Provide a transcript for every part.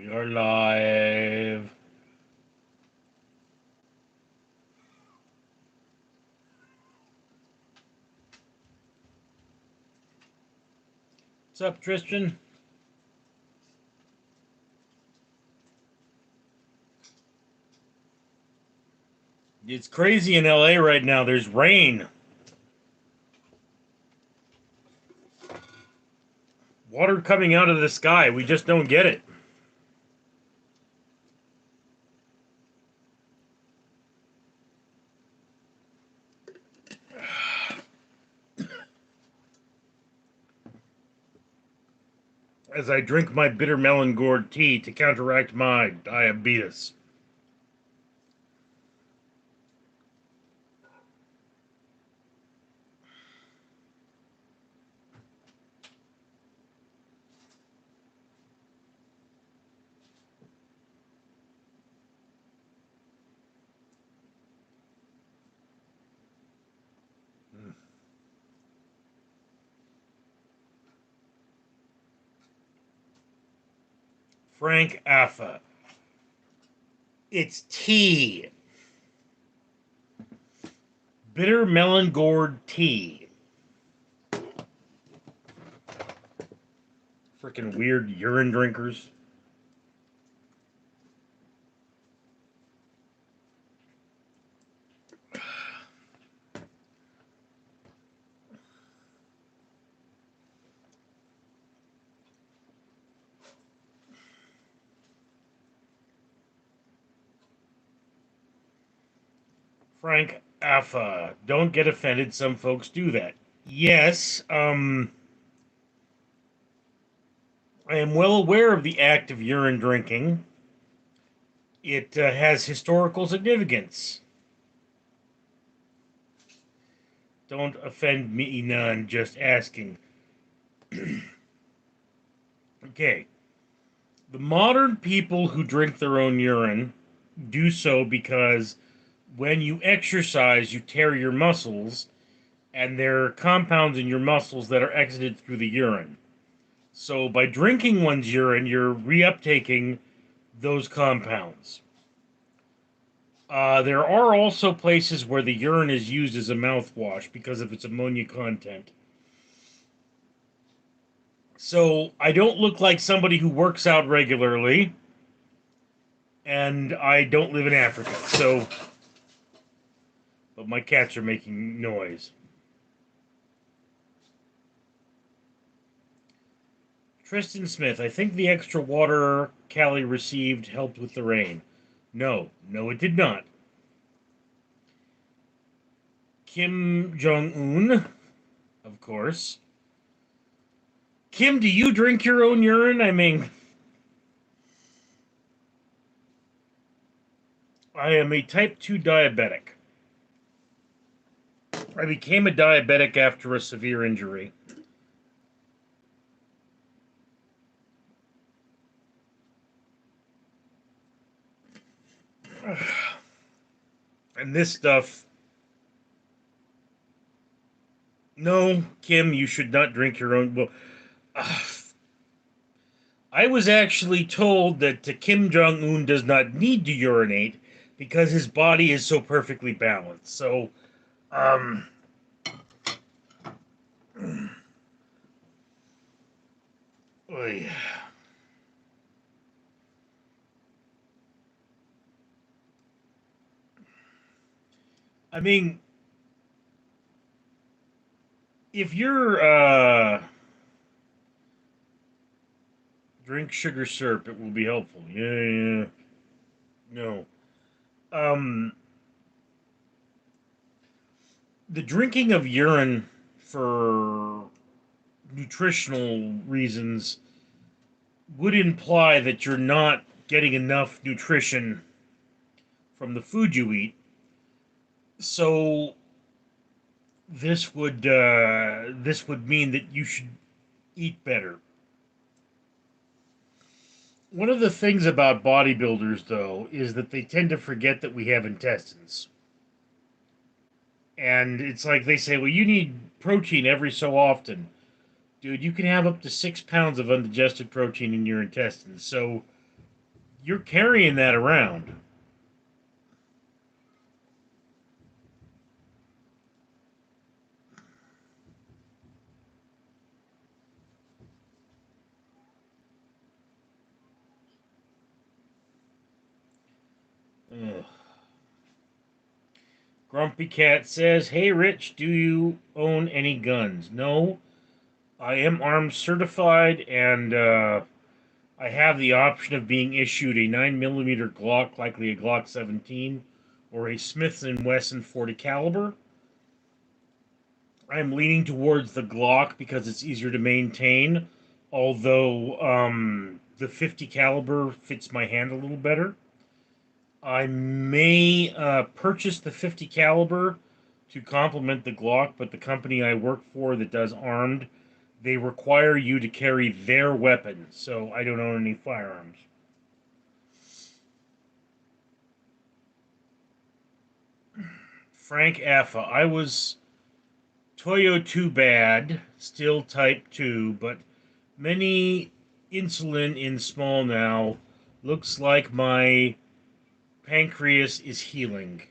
We are live. What's up, Tristan? It's crazy in LA right now. There's rain. Water coming out of the sky. We just don't get it. As I drink my bitter melon gourd tea to counteract my diabetes. Frank Affa. It's tea. Bitter melon gourd tea. Freaking weird urine drinkers. Frank Affa. Don't get offended. Some folks do that. Yes, I am well aware of the act of urine drinking. It has historical significance. Don't offend me none, just asking. Okay. The modern people who drink their own urine do so because when you exercise, you tear your muscles, and there are compounds in your muscles that are exited through the urine. So by drinking one's urine, you're reuptaking those compounds. There are also places where the urine is used as a mouthwash because of its ammonia content. So I don't look like somebody who works out regularly, and I don't live in Africa. So, but my cats are making noise. Tristan Smith, I think the extra water Callie received helped with the rain. No, it did not. Kim Jong Un, of course. Kim, do you drink your own urine? I mean, I am a type 2 diabetic. I became a diabetic after a severe injury. And this stuff. No, Kim, you should not drink your own. Well, uh, I was actually told that Kim Jong Un does not need to urinate because his body is so perfectly balanced. So, um, oy. I mean, if you're drink sugar syrup, it will be helpful. Yeah. No. Um, the drinking of urine for nutritional reasons would imply that you're not getting enough nutrition from the food you eat. So this would mean that you should eat better. One of the things about bodybuilders, though, is that they tend to forget that we have intestines. And it's like they say, well, you need protein every so often. Dude, you can have up to 6 pounds of undigested protein in your intestines. So You're carrying that around. Ugh. Grumpy Cat says, "Hey Rich, do you own any guns?" No, I am arms certified, and I have the option of being issued a 9mm Glock, likely a Glock 17, or a Smith& and Wesson 40 caliber. I'm leaning towards the Glock because it's easier to maintain, although the 50 caliber fits my hand a little better. I may purchase the 50 caliber to complement the Glock, but the company I work for that does armed, they require you to carry their weapon, so I don't own any firearms. Frank Affa, I was Toyo too bad, still type 2, but many insulin in small now. Looks like my pancreas is healing.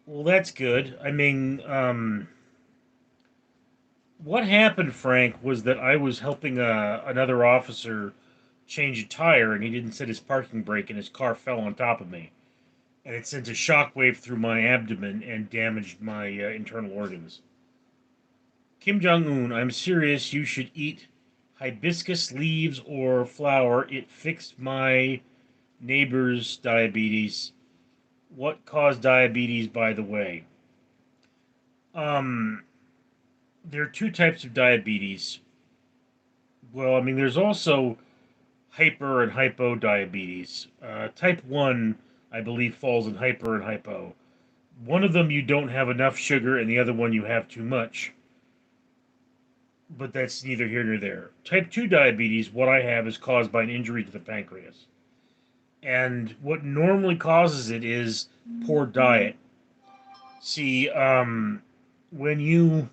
Well, that's good. I mean, what happened, Frank, was that I was helping another officer change a tire, and he didn't set his parking brake, and his car fell on top of me. And it sent a shockwave through my abdomen and damaged my internal organs. Kim Jong Un, I'm serious. You should eat hibiscus leaves or flower. It fixed my neighbor's diabetes. What caused diabetes, by the way? Um, there are two types of diabetes. Well, I mean, there's also hyper and hypodiabetes. Type 1, I believe, falls in hyper and hypo. One of them you don't have enough sugar, and the other one you have too much. But that's neither here nor there. Type 2 diabetes, what I have, is caused by an injury to the pancreas. And what normally causes it is poor diet. See, when you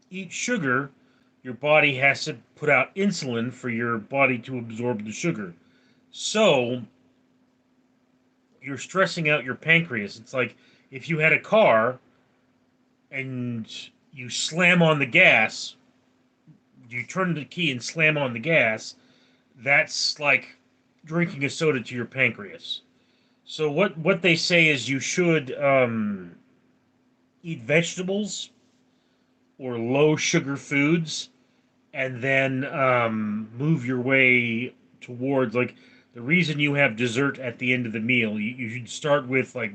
eat sugar, your body has to put out insulin for your body to absorb the sugar. So, you're stressing out your pancreas. It's like if you had a car and you slam on the gas, you turn the key and slam on the gas, that's like drinking a soda to your pancreas. So what they say is you should eat vegetables or low sugar foods, and then move your way towards like the reason you have dessert at the end of the meal. You should start with like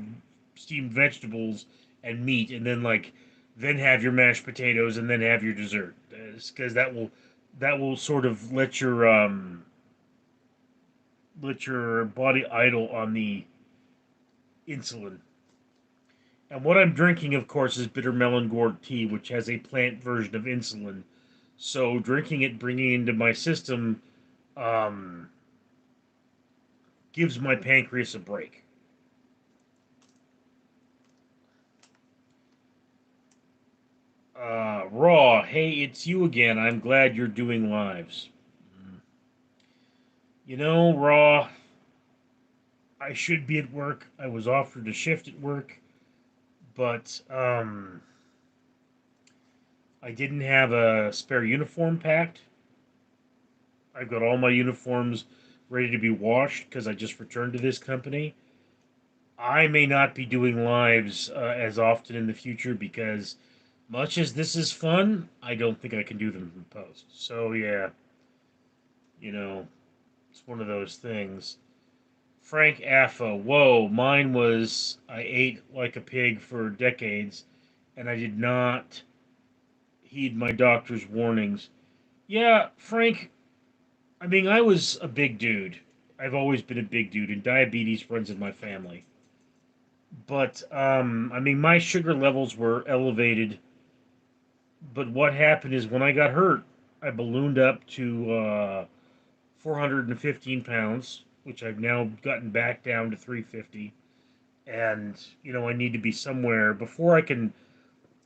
steamed vegetables and meat, and then then have your mashed potatoes, and then have your dessert, because that will sort of let your body idle on the insulin. And what I'm drinking, of course, is bitter melon gourd tea, which has a plant version of insulin. So drinking it, bringing it into my system, um, gives my pancreas a break. Raw, hey, it's you again. I'm glad you're doing lives. You know, Raw, I should be at work. I was offered a shift at work, but I didn't have a spare uniform packed. I've got all my uniforms ready to be washed because I just returned to this company. I may not be doing lives as often in the future because, much as this is fun, I don't think I can do them in post. So, yeah, you know, it's one of those things. Frank Affa, whoa, mine was I ate like a pig for decades and I did not heed my doctor's warnings. Yeah, Frank, I mean, I was a big dude. I've always been a big dude, and diabetes runs in my family. But, I mean, my sugar levels were elevated. But what happened is when I got hurt, I ballooned up to 415 pounds, which I've now gotten back down to 350. And, I need to be somewhere before I can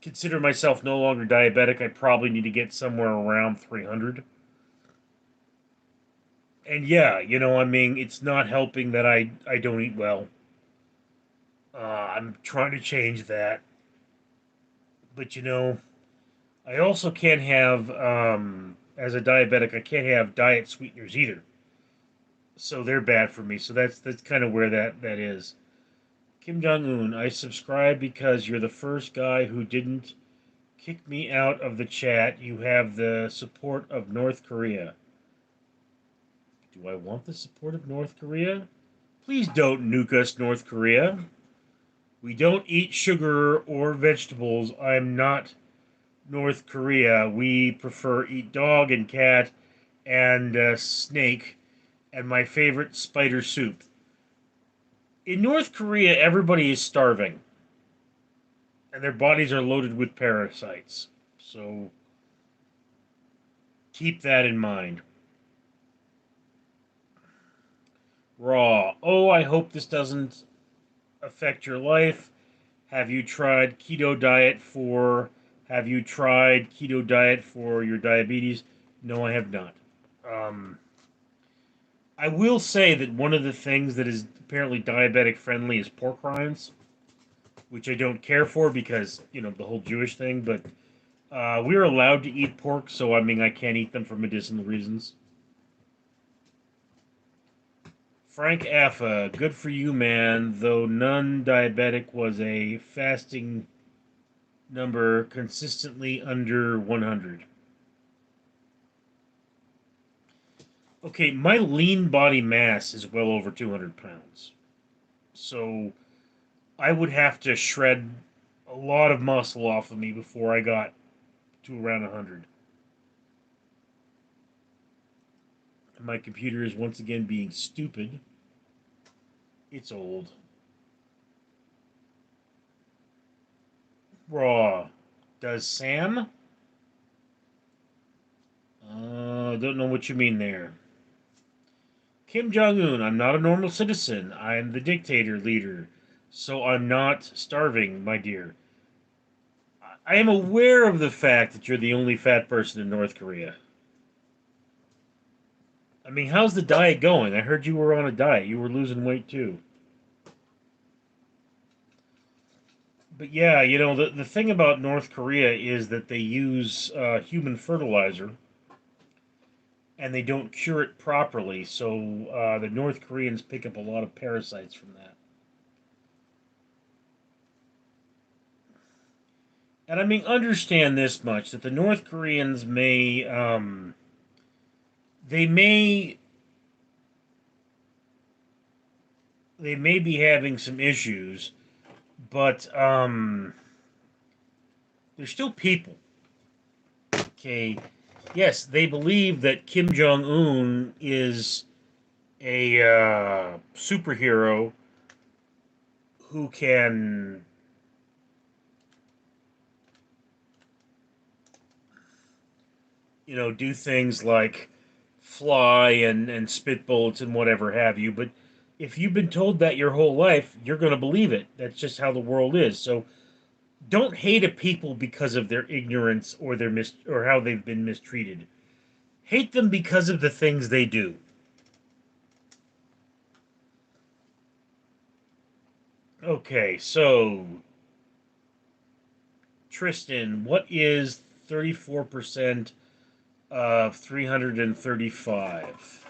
consider myself no longer diabetic. I probably need to get somewhere around 300. And yeah, I mean, it's not helping that I don't eat well. I'm trying to change that, but I also can't have, as a diabetic, I can't have diet sweeteners either. So they're bad for me. So that's kind of where that is. Kim Jong Un, I subscribe because you're the first guy who didn't kick me out of the chat. You have the support of North Korea. Do I want the support of North Korea? Please don't nuke us, North Korea. We don't eat sugar or vegetables. I'm not North Korea. We prefer eat dog and cat and snake and my favorite spider soup. In North Korea, everybody is starving and their bodies are loaded with parasites. So keep that in mind. Raw. Oh, I hope this doesn't affect your life. Have you tried keto diet for have you tried keto diet for your diabetes? No, I have not. Um, I will say that one of the things that is apparently diabetic friendly is pork rinds, which I don't care for because, the whole Jewish thing, but we're allowed to eat pork, so I mean, I can't eat them for medicinal reasons. Frank Affa, good for you, man. Though none diabetic was a fasting number consistently under 100. Okay, my lean body mass is well over 200 pounds. So I would have to shred a lot of muscle off of me before I got to around 100. My computer is once again being stupid. It's old. Raw. Does Sam? Don't know what you mean there. Kim Jong Un, I'm not a normal citizen. I'm the dictator leader. So I'm not starving, my dear. I am aware of the fact that you're the only fat person in North Korea. I mean, how's the diet going? I heard you were on a diet. You were losing weight too. But yeah, the thing about North Korea is that they use human fertilizer and they don't cure it properly. So the North Koreans pick up a lot of parasites from that. And I mean, understand this much that the North Koreans they may, they may be having some issues, but they're still people. Okay, yes, they believe that Kim Jong Un is a superhero who can, do things like fly and spit bullets and whatever have you. But if you've been told that your whole life, you're going to believe it. That's just how the world is. So don't hate a people because of their ignorance or or how they've been mistreated. Hate them because of the things they do. Okay, so Tristan, what is 34% of 335?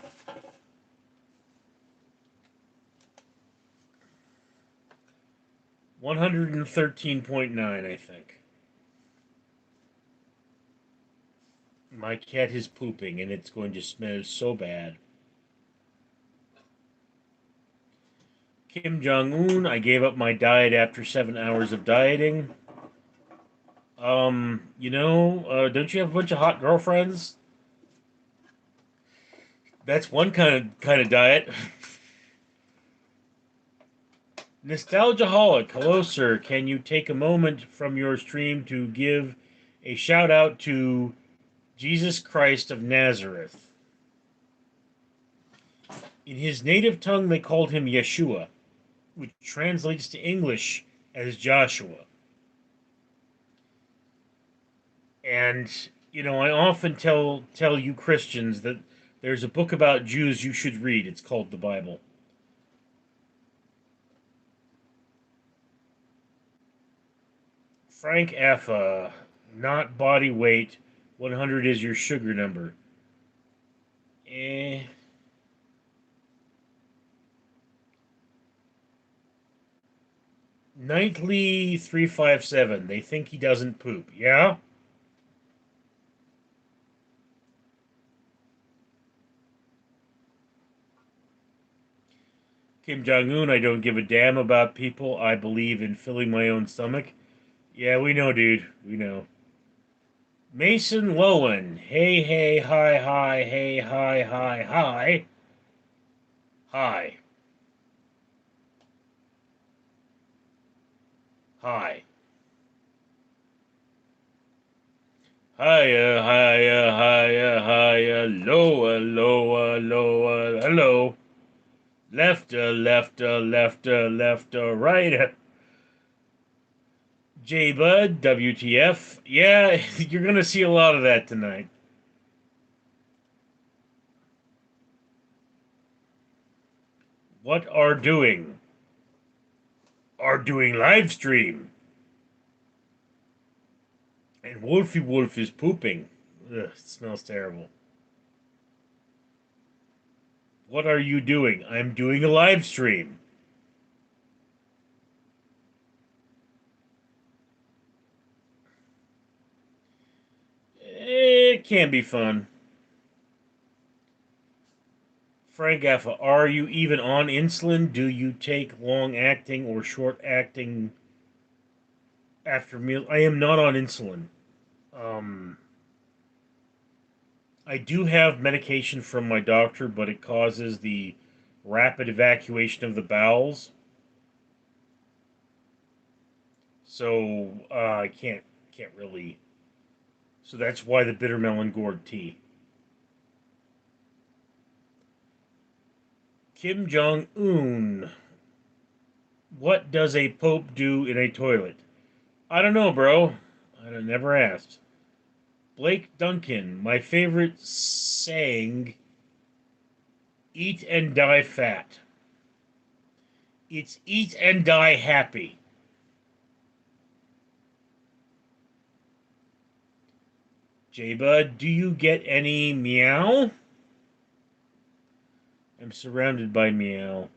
113.9, I think. My cat is pooping and it's going to smell so bad. Kim Jong Un, I gave up my diet after 7 hours of dieting. Don't you have a bunch of hot girlfriends? That's one kind of diet. Nostalgiaholic, hello sir. Can you take a moment from your stream to give a shout out to Jesus Christ of Nazareth? In his native tongue, they called him Yeshua, which translates to English as Joshua. And I often tell you Christians that There's a book about Jews you should read. It's called the Bible. Frank F. Not body weight. 100 is your sugar number. Eh. Nightly 357. They think he doesn't poop. Yeah? Kim Jong Un, I don't give a damn about people. I believe in filling my own stomach. Yeah, we know, dude. We know. Mason Lowen. Hey, hey, hi, hi, hey, hi, hi, hi. Hi. Hi. Hiya, hiya, hiya, hiya. Lower, lower, lower. Hello. Left, left, left, left, right. J Bud, WTF. Yeah, you're going to see a lot of that tonight. What are doing? Are doing live stream. And Wolfie Wolf is pooping. Ugh, it smells terrible. What are you doing? I'm doing a live stream. It can be fun. Frank Alpha, are you even on insulin? Do you take long acting or short acting after meal? I am not on insulin. Um, I do have medication from my doctor, but it causes the rapid evacuation of the bowels. So I can't really. So that's why the bitter melon gourd tea. Kim Jong Un. What does a pope do in a toilet? I don't know, bro. I never asked. Blake Duncan. My favorite saying: "Eat and die fat." It's eat and die happy. J Bud, do you get any meow? I'm surrounded by meow.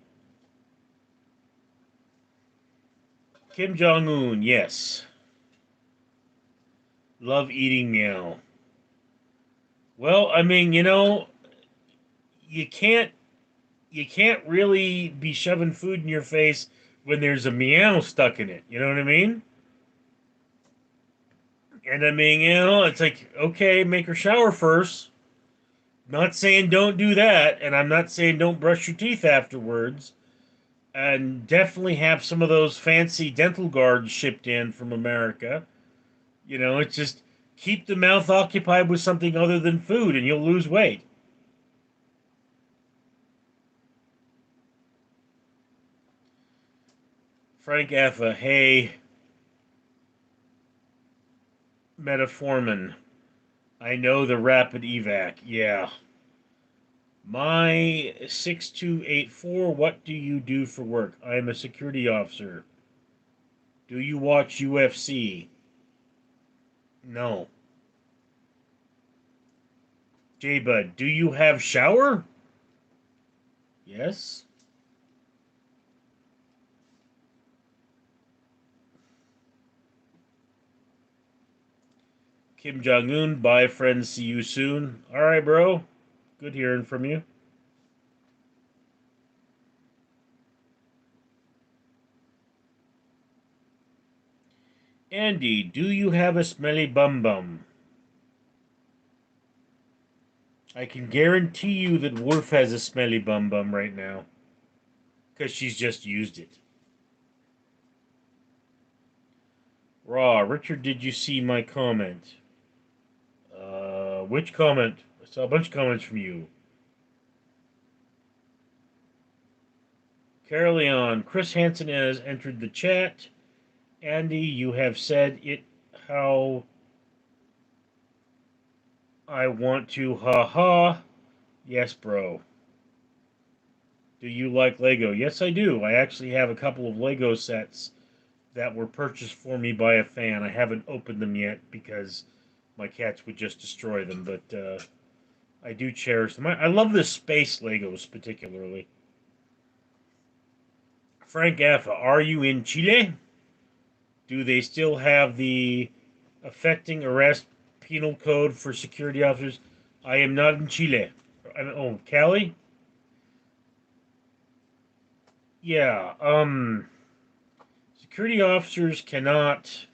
Kim Jong Un, yes. Love eating meow. Well, I mean, you can't you can't really be shoving food in your face when there's a meow stuck in it. You know what I mean? And I mean, it's like, okay, make her shower first. Not saying don't do that, and I'm not saying don't brush your teeth afterwards. And definitely have some of those fancy dental guards shipped in from America. It's just keep the mouth occupied with something other than food, and you'll lose weight. Frank Effa, hey, metformin. I know the rapid evac. Yeah. My 6284, what do you do for work? I am a security officer. Do you watch UFC? No. J Bud, do you have shower? Yes. Kim Jong Un, bye friends, see you soon. Alright, bro. Good hearing from you. Andy, do you have a smelly bum bum? I can guarantee you that Wolf has a smelly bum bum right now. Because she's just used it. Raw, Richard, did you see my comment? Which comment? I saw a bunch of comments from you. Carol Leon, Chris Hansen has entered the chat. Andy, you have said it how I want to, ha ha. Yes, bro. Do you like Lego? Yes, I do. I actually have a couple of Lego sets that were purchased for me by a fan. I haven't opened them yet because my cats would just destroy them, but I do cherish them. I love the space Legos particularly. Frank Alpha, are you in Chile? Do they still have the affecting arrest penal code for security officers? I am not in Chile. Oh, Cali? Yeah. Security officers cannot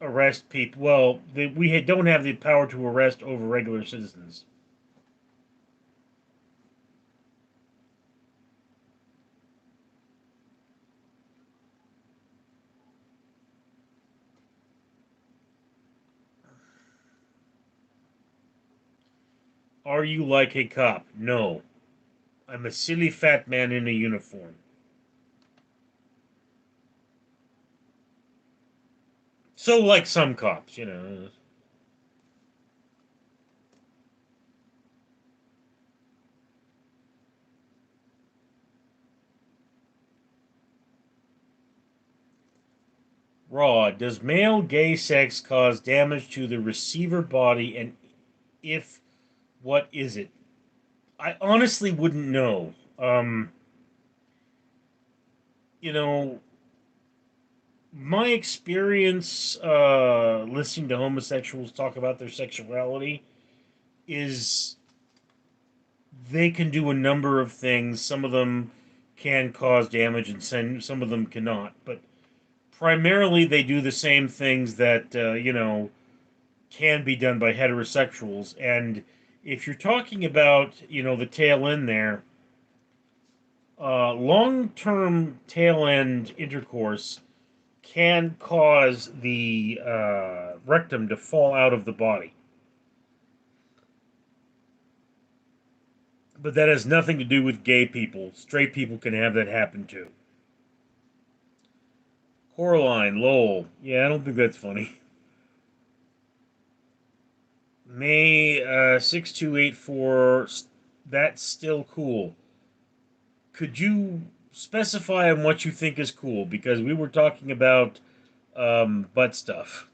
arrest people. Well, we don't have the power to arrest over regular citizens. Are you like a cop? No. I'm a silly fat man in a uniform. So, like some cops, you know. Raw. Does male gay sex cause damage to the receiver body? And if, what is it? I honestly wouldn't know. You know, my experience listening to homosexuals talk about their sexuality is they can do a number of things. Some of them can cause damage, and some of them cannot. But primarily, they do the same things that can be done by heterosexuals. And if you're talking about the tail end there, long-term tail end intercourse can cause the rectum to fall out of the body. But that has nothing to do with gay people. Straight people can have that happen too. Coraline, lol. Yeah, I don't think that's funny. May 6284, that's still cool. Could you specify on what you think is cool? Because we were talking about butt stuff.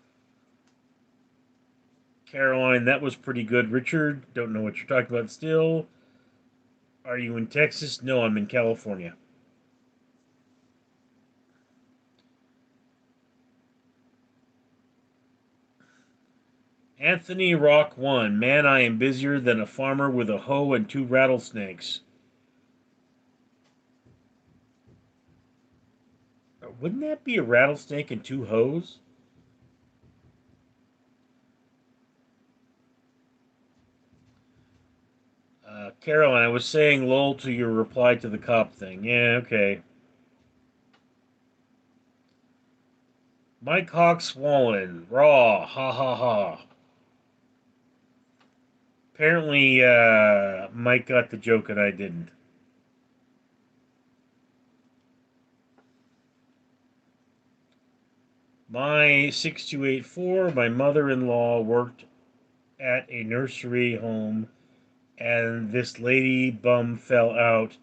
Caroline, that was pretty good. Richard, don't know what you're talking about still. Are you in Texas? No, I'm in California. Anthony Rock 1. Man, I am busier than a farmer with a hoe and two rattlesnakes. Wouldn't that be a rattlesnake and two hoes? Caroline, I was saying lol to your reply to the cop thing. Yeah, okay. Mike Hawk swollen. Raw. Ha ha ha. Apparently, Mike got the joke and I didn't. My 6284, my mother in law worked at a nursery home and this lady bum fell out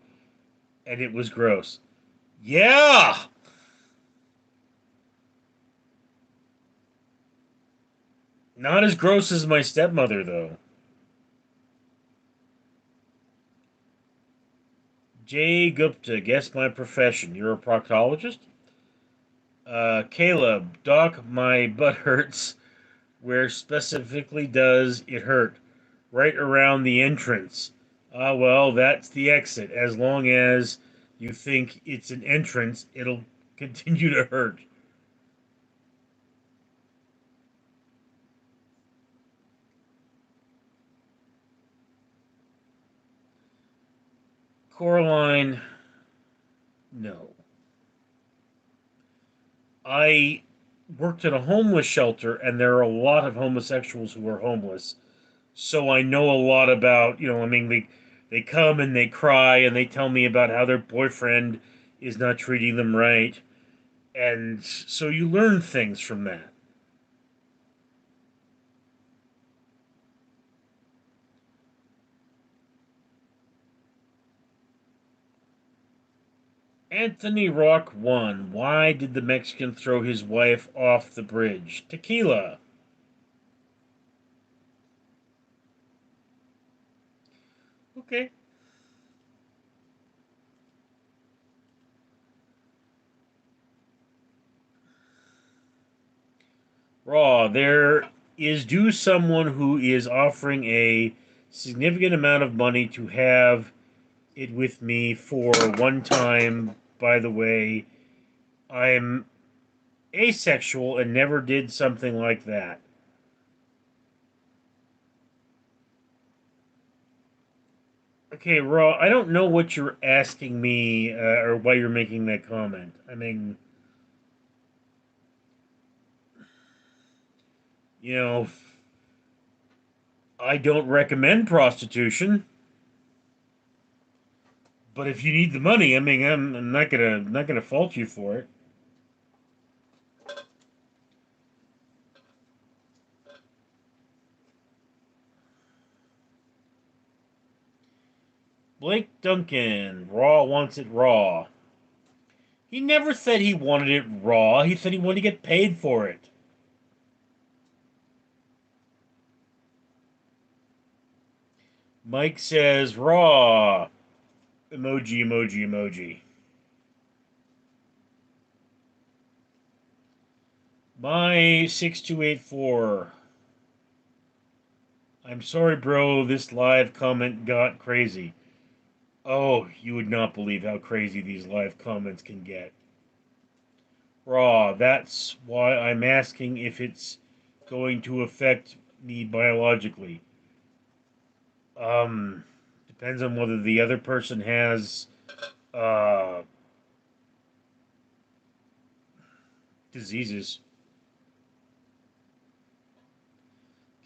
and it was gross. Yeah! Not as gross as my stepmother, though. Jay Gupta, guess my profession. You're a proctologist? Caleb, doc, my butt hurts. Where specifically does it hurt? Right around the entrance. Ah, well, that's the exit. As long as you think it's an entrance, it'll continue to hurt. Coraline, no. I worked at a homeless shelter, and there are a lot of homosexuals who are homeless. So I know a lot about, I mean, they come and they cry and they tell me about how their boyfriend is not treating them right. And so you learn things from that. Anthony Rock 1. Why did the Mexican throw his wife off the bridge? Tequila. Okay. Raw. There is due someone who is offering a significant amount of money to have it with me for one time. By the way, I'm asexual and never did something like that. Okay, Raw, I don't know what you're asking me or why you're making that comment. I mean, you know, I don't recommend prostitution, but if you need the money, I mean, I'm not gonna fault you for it. Blake Duncan, Raw wants it raw. He never said he wanted it raw. He said he wanted to get paid for it. Mike says raw. Emoji, emoji, emoji. My 6284. I'm sorry, bro. This live comment got crazy. Oh, you would not believe how crazy these live comments can get. Raw. That's why I'm asking if it's going to affect me biologically. Um, Depends on whether the other person has uh, diseases.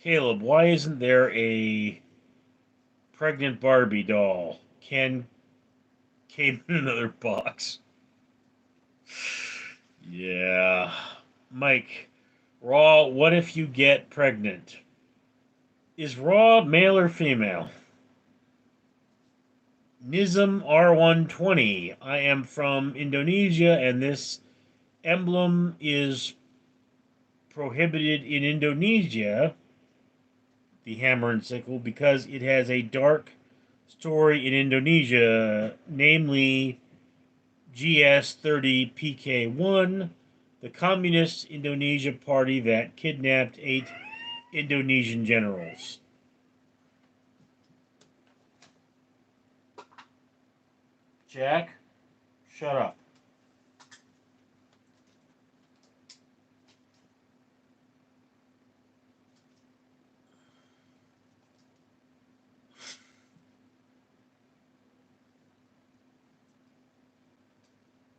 Caleb, why isn't there a pregnant Barbie doll? Ken came in another box. Yeah. Mike, Raw, what if you get pregnant? Is Raw male or female? Nizam R120. I am from Indonesia, and this emblem is prohibited in Indonesia, the hammer and sickle, because it has a dark story in Indonesia, namely GS30PK1, the Communist Indonesia Party that kidnapped 8 Indonesian generals. Jack, shut up.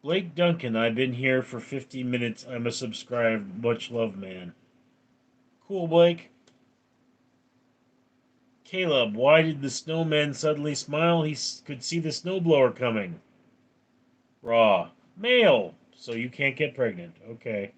Blake Duncan, I've been here for 50 minutes. I'm a subscribed. Much love, man. Cool, Blake. Caleb, why did the snowman suddenly smile? He could see the snowblower coming. Raw. Male. So you can't get pregnant. Okay.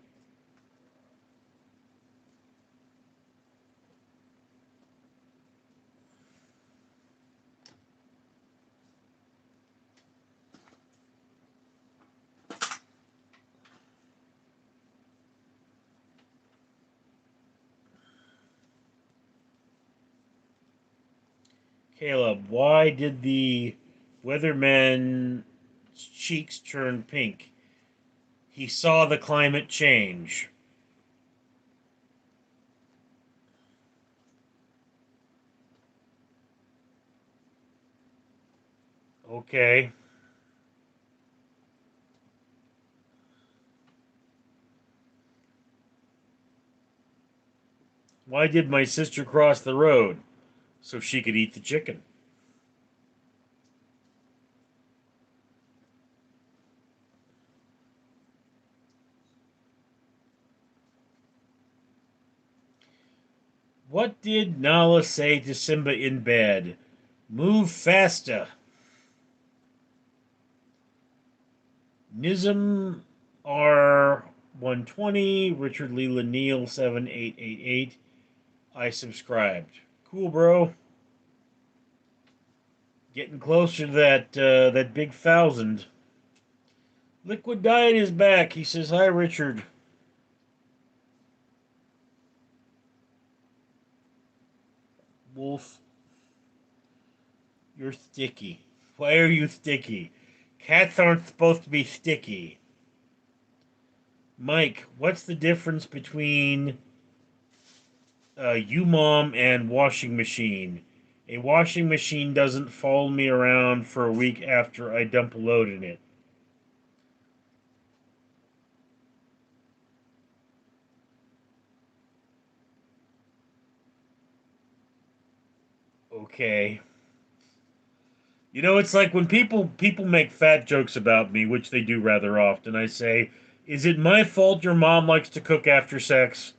Caleb, why did the weatherman's cheeks turn pink? He saw the climate change. Okay. Why did my sister cross the road? So she could eat the chicken. What did Nala say to Simba in bed? Move faster. Nizam R120, Richard Leland Neal 7888. I subscribed. Cool, bro. Getting closer to that big thousand. Liquid Diet is back. He says, "Hi, Richard." Wolf, you're sticky. Why are you sticky? Cats aren't supposed to be sticky. Mike, what's the difference between U-Mom and washing machine? A washing machine doesn't follow me around for a week after I dump a load in it. Okay. You know, it's like when people make fat jokes about me, which they do rather often. I say, "Is it my fault your mom likes to cook after sex?"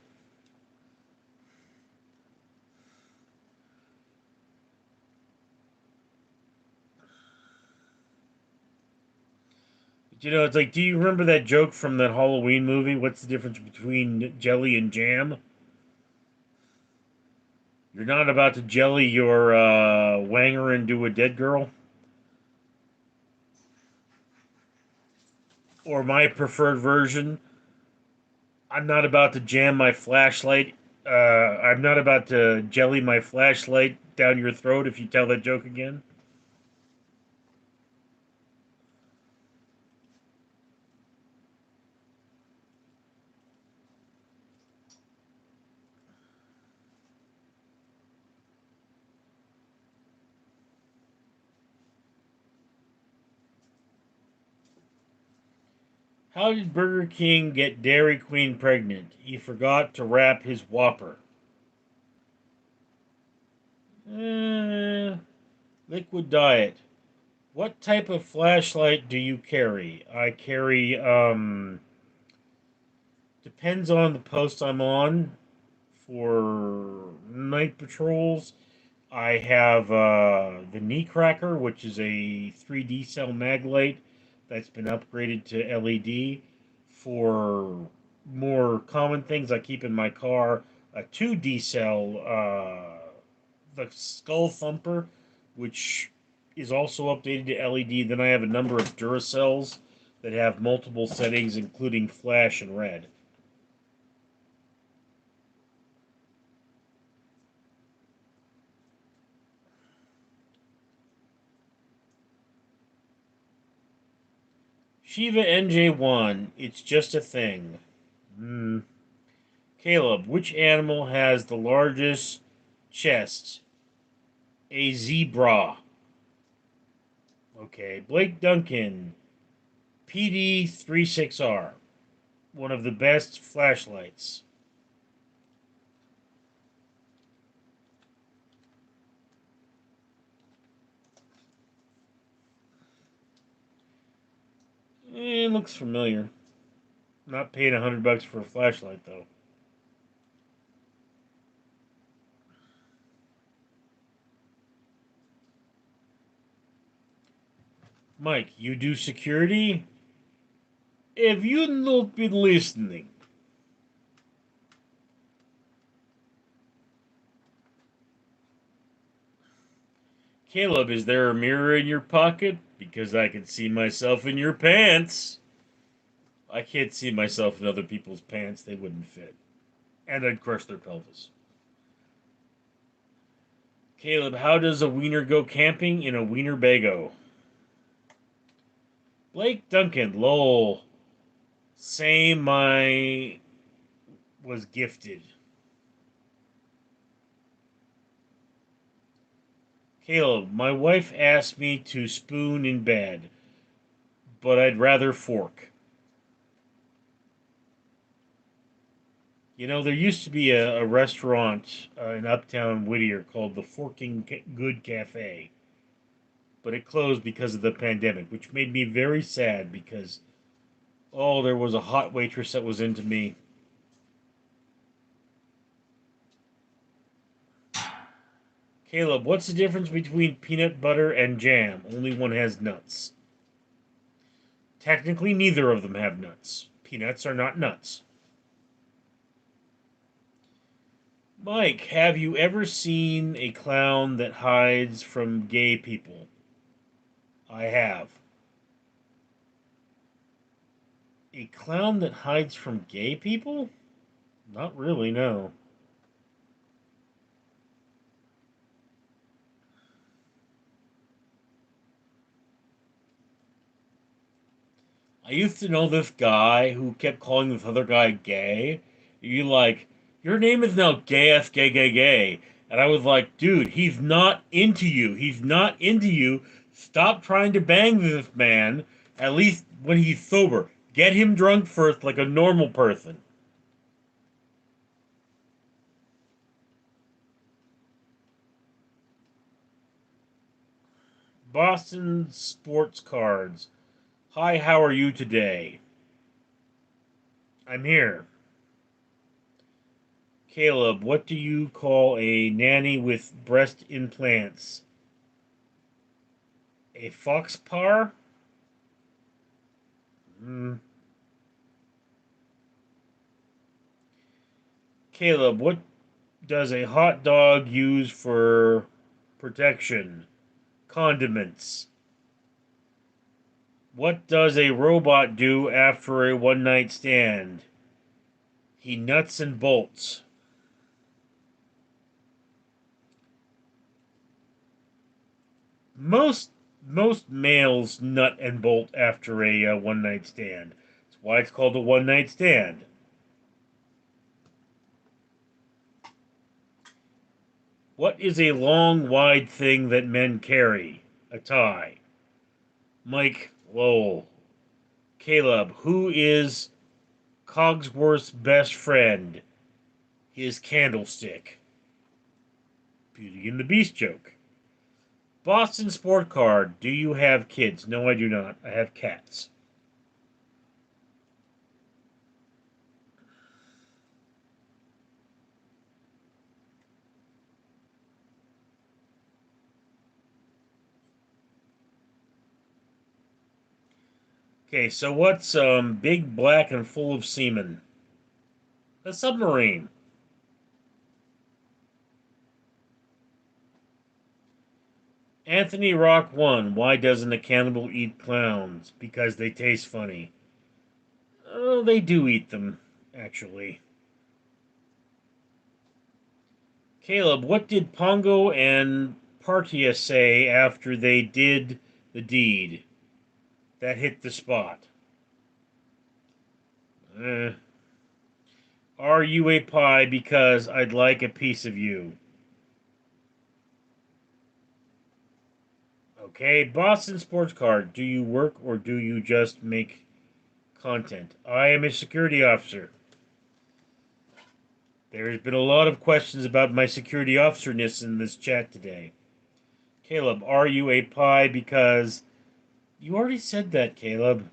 You know, it's like, do you remember that joke from that Halloween movie? What's the difference between jelly and jam? You're not about to jelly your wanger into a dead girl? Or my preferred version, I'm not about to jam my flashlight. I'm not about to jelly my flashlight down your throat if you tell that joke again. How did Burger King get Dairy Queen pregnant? He forgot to wrap his Whopper. Eh, liquid diet. What type of flashlight do you carry? I carry, depends on the post I'm on. For night patrols, I have the Knee Cracker, which is a 3D cell mag light that's been upgraded to LED. For more common things I keep in my car, a 2D cell, the Skull Thumper, which is also updated to LED. Then I have a number of Duracells that have multiple settings, including flash and red. Shiva NJ1, it's just a thing. Hmm. Caleb, which animal has the largest chest? A zebra. Okay. Blake Duncan, PD36R, one of the best flashlights. Looks familiar. Not paying $100 for a flashlight though. Mike, you do security? Have you not been listening? Caleb, is there a mirror in your pocket? Because I can see myself in your pants. I can't see myself in other people's pants. They wouldn't fit. And I'd crush their pelvis. Caleb, how does a wiener go camping in a wiener bago? Blake Duncan, lol. Same, I was gifted. Caleb, my wife asked me to spoon in bed, but I'd rather fork. You know, there used to be a restaurant in Uptown Whittier called the Forking Good Cafe, but it closed because of the pandemic, which made me very sad because, oh, there was a hot waitress that was into me. Caleb, what's the difference between peanut butter and jam? Only one has nuts. Technically, neither of them have nuts. Peanuts are not nuts. Mike, have you ever seen a clown that hides from gay people? I have. A clown that hides from gay people? Not really, no. I used to know this guy who kept calling this other guy gay. You like, your name is now gay ass gay gay gay. And I was like, dude, he's not into you. He's not into you. Stop trying to bang this man, at least when he's sober. Get him drunk first like a normal person. Boston Sports Cards. Hi, how are you today? I'm here. Caleb, what do you call a nanny with breast implants? A foxpar? Mm. Caleb, what does a hot dog use for protection? Condiments. What does a robot do after a one night stand? He nuts and bolts. Most most males nut and bolt after a one night stand. That's why it's called a one night stand. What is a long, wide thing that men carry? A tie. Mike Lowell. Caleb, who is Cogsworth's best friend? His candlestick. Beauty and the Beast joke. Boston Sport Card. Do you have kids? No, I do not. I have cats. Okay, so what's big, black, and full of semen? A submarine. Anthony Rock 1. Why doesn't a cannibal eat clowns? Because they taste funny. Oh, they do eat them, actually. Caleb, what did Pongo and Partia say after they did the deed that hit the spot? Eh. Are you a pie because I'd like a piece of you? Okay, Boston Sports Card. Do you work or do you just make content? I am a security officer. There's been a lot of questions about my security officerness in this chat today. Caleb, are you a pie because you already said that, Caleb.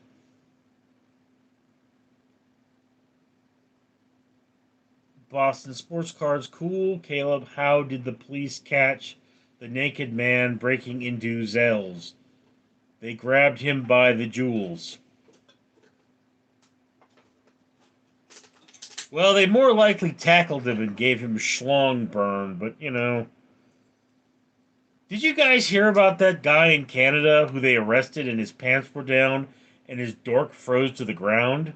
Boston Sports Cards, cool. Caleb, how did the police catch the naked man breaking into Zell's? They grabbed him by the jewels. Well, they more likely tackled him and gave him schlong burn, but you know. Did you guys hear about that guy in Canada who they arrested and his pants were down and his dork froze to the ground?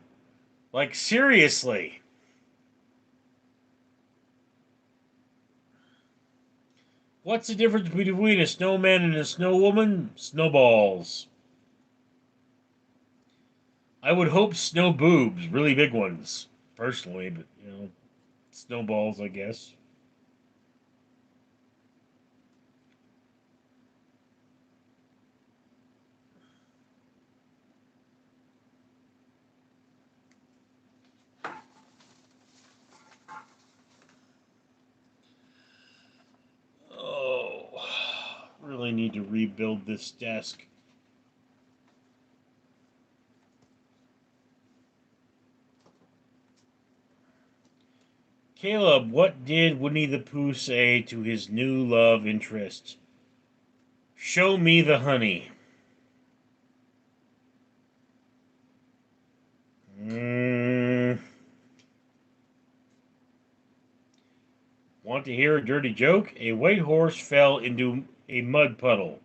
Like, seriously. What's the difference between a snowman and a snow woman? Snowballs. I would hope snow boobs, really big ones, personally, but you know, snowballs, I guess. Oh, really need to rebuild this desk. Caleb, what did Winnie the Pooh say to his new love interest? Show me the honey. Mm, want to hear a dirty joke? A white horse fell into a mud puddle.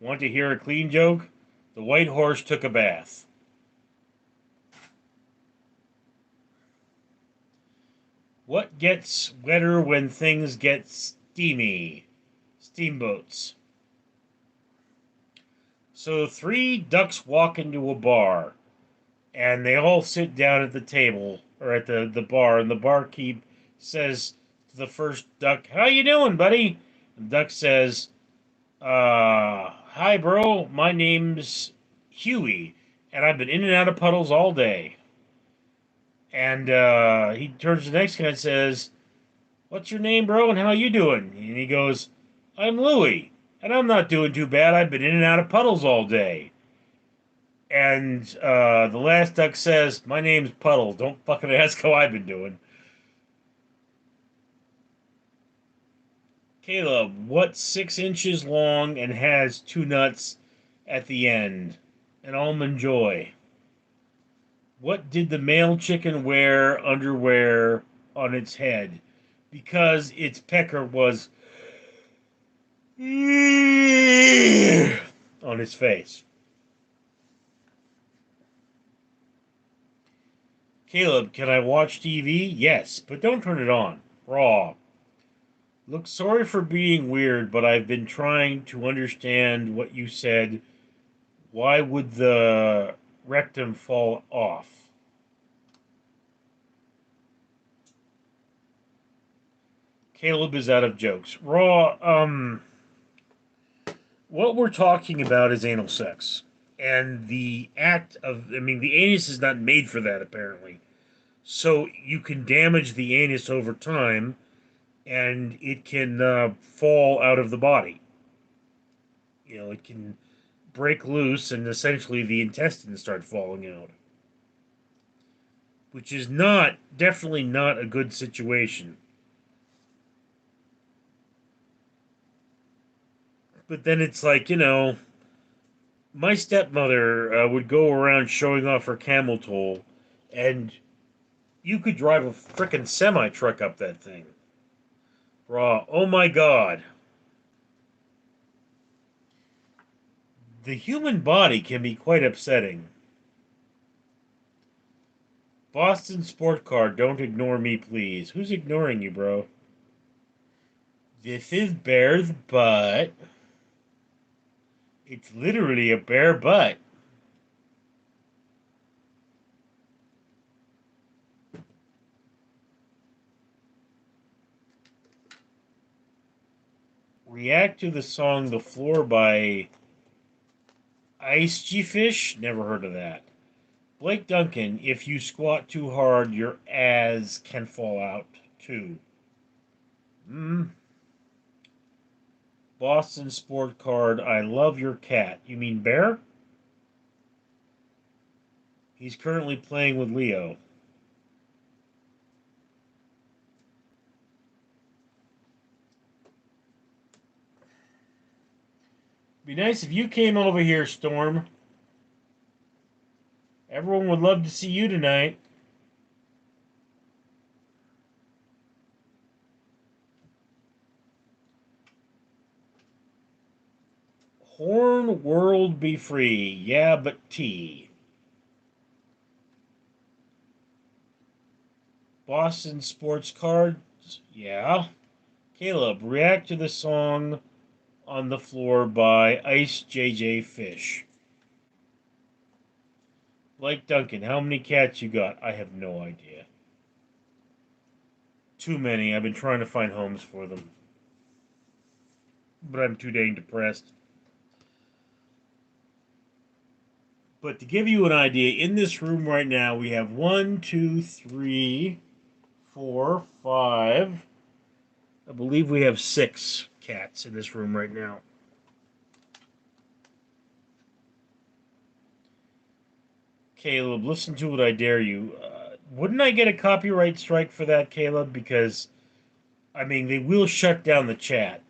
Want to hear a clean joke? The white horse took a bath. What gets wetter when things get steamy? Steamboats. So three ducks walk into a bar, and they all sit down at the table, or at the bar, and the barkeep says to the first duck, "How you doing, buddy?" And the duck says, "Hi, bro. My name's Huey, and I've been in and out of puddles all day." And he turns to the next guy and says, "What's your name, bro, and how you doing?" And he goes, "I'm Louie, and I'm not doing too bad. I've been in and out of puddles all day." And the last duck says, "My name's Puddle. Don't fucking ask how I've been doing." Caleb, what's 6 inches long and has two nuts at the end? An almond joy. What did the male chicken wear underwear on its head? Because its pecker was on his face. Caleb, can I watch TV? Yes, but don't turn it on. Raw. Look, sorry for being weird, but I've been trying to understand what you said. Why would the rectum fall off? Caleb is out of jokes. Raw, what we're talking about is anal sex. And the act of, I mean, the anus is not made for that, apparently. So you can damage the anus over time, and it can fall out of the body. It can break loose, and essentially the intestines start falling out, which is definitely not a good situation. But then it's like, my stepmother would go around showing off her camel toe, and you could drive a frickin' semi truck up that thing. Raw. Oh my god. The human body can be quite upsetting. Boston Sport Car, don't ignore me, please. Who's ignoring you, bro? This is Bear's butt. It's literally a bare butt. React to the song The Floor by Ice G Fish? Never heard of that. Blake Duncan, if you squat too hard, your ass can fall out too. Hmm. Boston Sport Card, I love your cat. You mean Bear? He's currently playing with Leo. Be nice if you came over here, Storm. Everyone would love to see you tonight. Horn World be free. Yeah, but T. Boston Sports Cards. Yeah. Caleb, react to the song On the Floor by Ice JJ Fish. Blake Duncan, how many cats you got? I have no idea. Too many. I've been trying to find homes for them. But I'm too dang depressed. But to give you an idea, in this room right now, we have 1, 2, 3, 4, 5. I believe we have 6 cats in this room right now. Caleb, listen to what I dare you. Wouldn't I get a copyright strike for that, Caleb? Because, I mean, they will shut down the chat.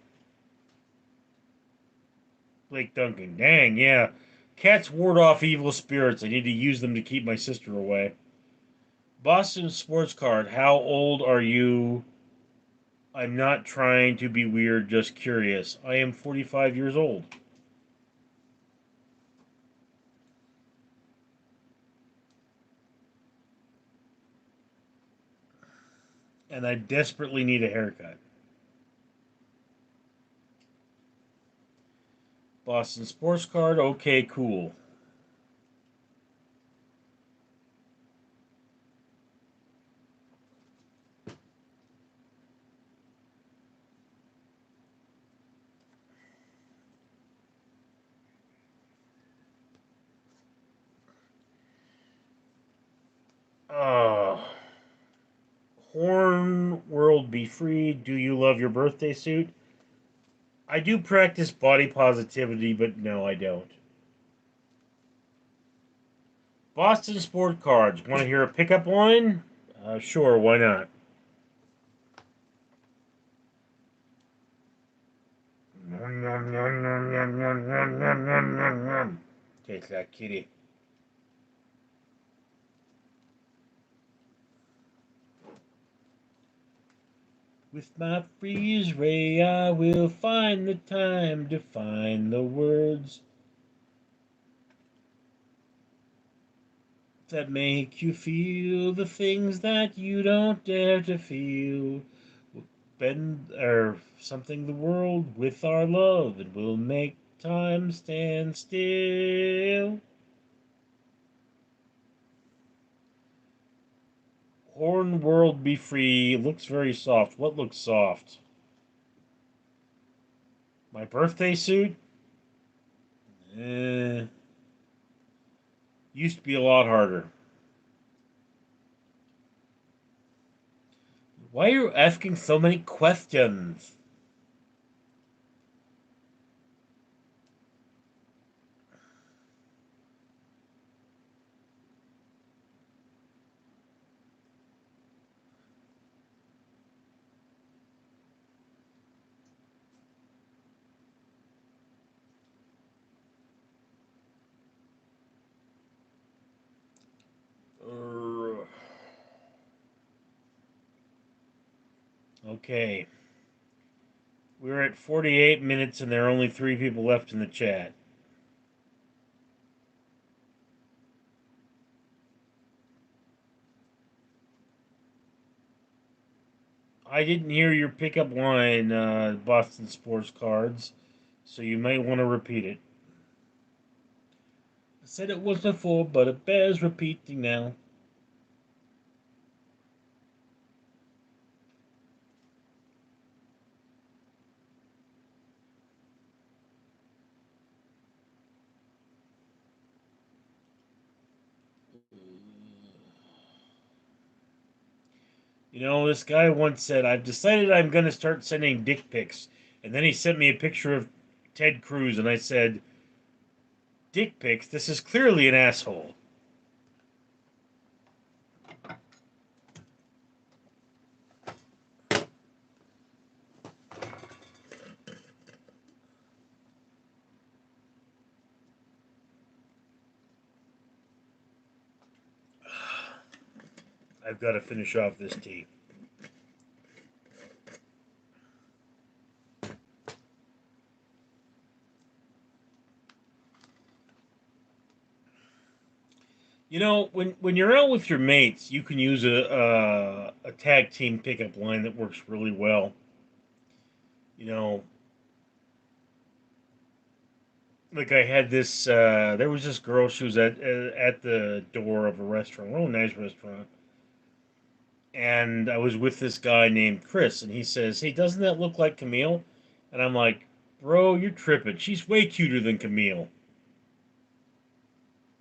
Blake Duncan. Dang, yeah. Cats ward off evil spirits. I need to use them to keep my sister away. Boston Sports Card. How old are you? I'm not trying to be weird, just curious. I am 45 years old. and I desperately need a haircut. Boston Sports Card, okay, cool. Uh, Horn World Be Free, do you love your birthday suit? I do practice body positivity, but no, I don't. Boston Sport Cards, want to hear a pickup line? Sure, why not? Take that, kitty. With my freeze ray, I will find the time to find the words that make you feel the things that you don't dare to feel. We'll bend or something the world with our love, and we'll make time stand still. Horn World Be Free looks very soft. What looks soft? My birthday suit? Eh, used to be a lot harder. Why are you asking so many questions? Okay. We're at 48 minutes and there are only 3 people left in the chat. I didn't hear your pickup line, Boston Sports Cards, so you may want to repeat it. I said it was before, but it bears repeating now. You know, this guy once said, I've decided I'm going to start sending dick pics. And then he sent me a picture of Ted Cruz, and I said, dick pics? This is clearly an asshole. I've got to finish off this tea. You know, when you're out with your mates, you can use a tag team pickup line that works really well. You know, like I had this. There was this girl. She was at the door of a restaurant, a real nice restaurant, and I was with this guy named Chris, and he says, "Hey, doesn't that look like Camille?" And I'm like, "Bro, you're tripping. She's way cuter than Camille."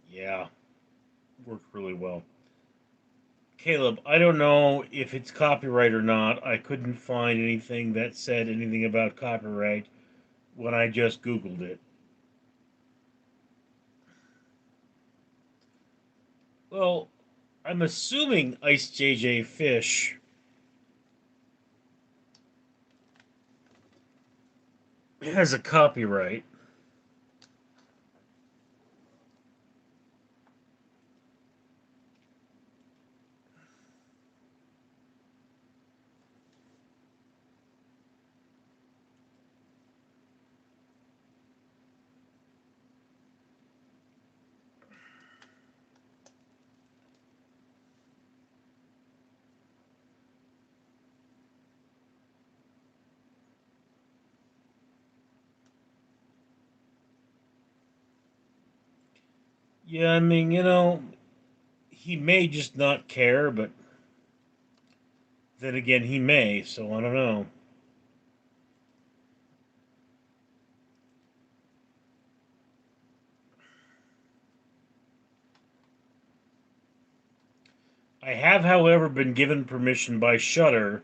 Yeah, worked really well. Caleb, I don't know if it's copyright or not. I couldn't find anything that said anything about copyright when I just Googled it. Well, I'm assuming Ice JJ Fish has a copyright. Yeah, I mean, he may just not care, but then again, he may, so I don't know. I have, however, been given permission by Shudder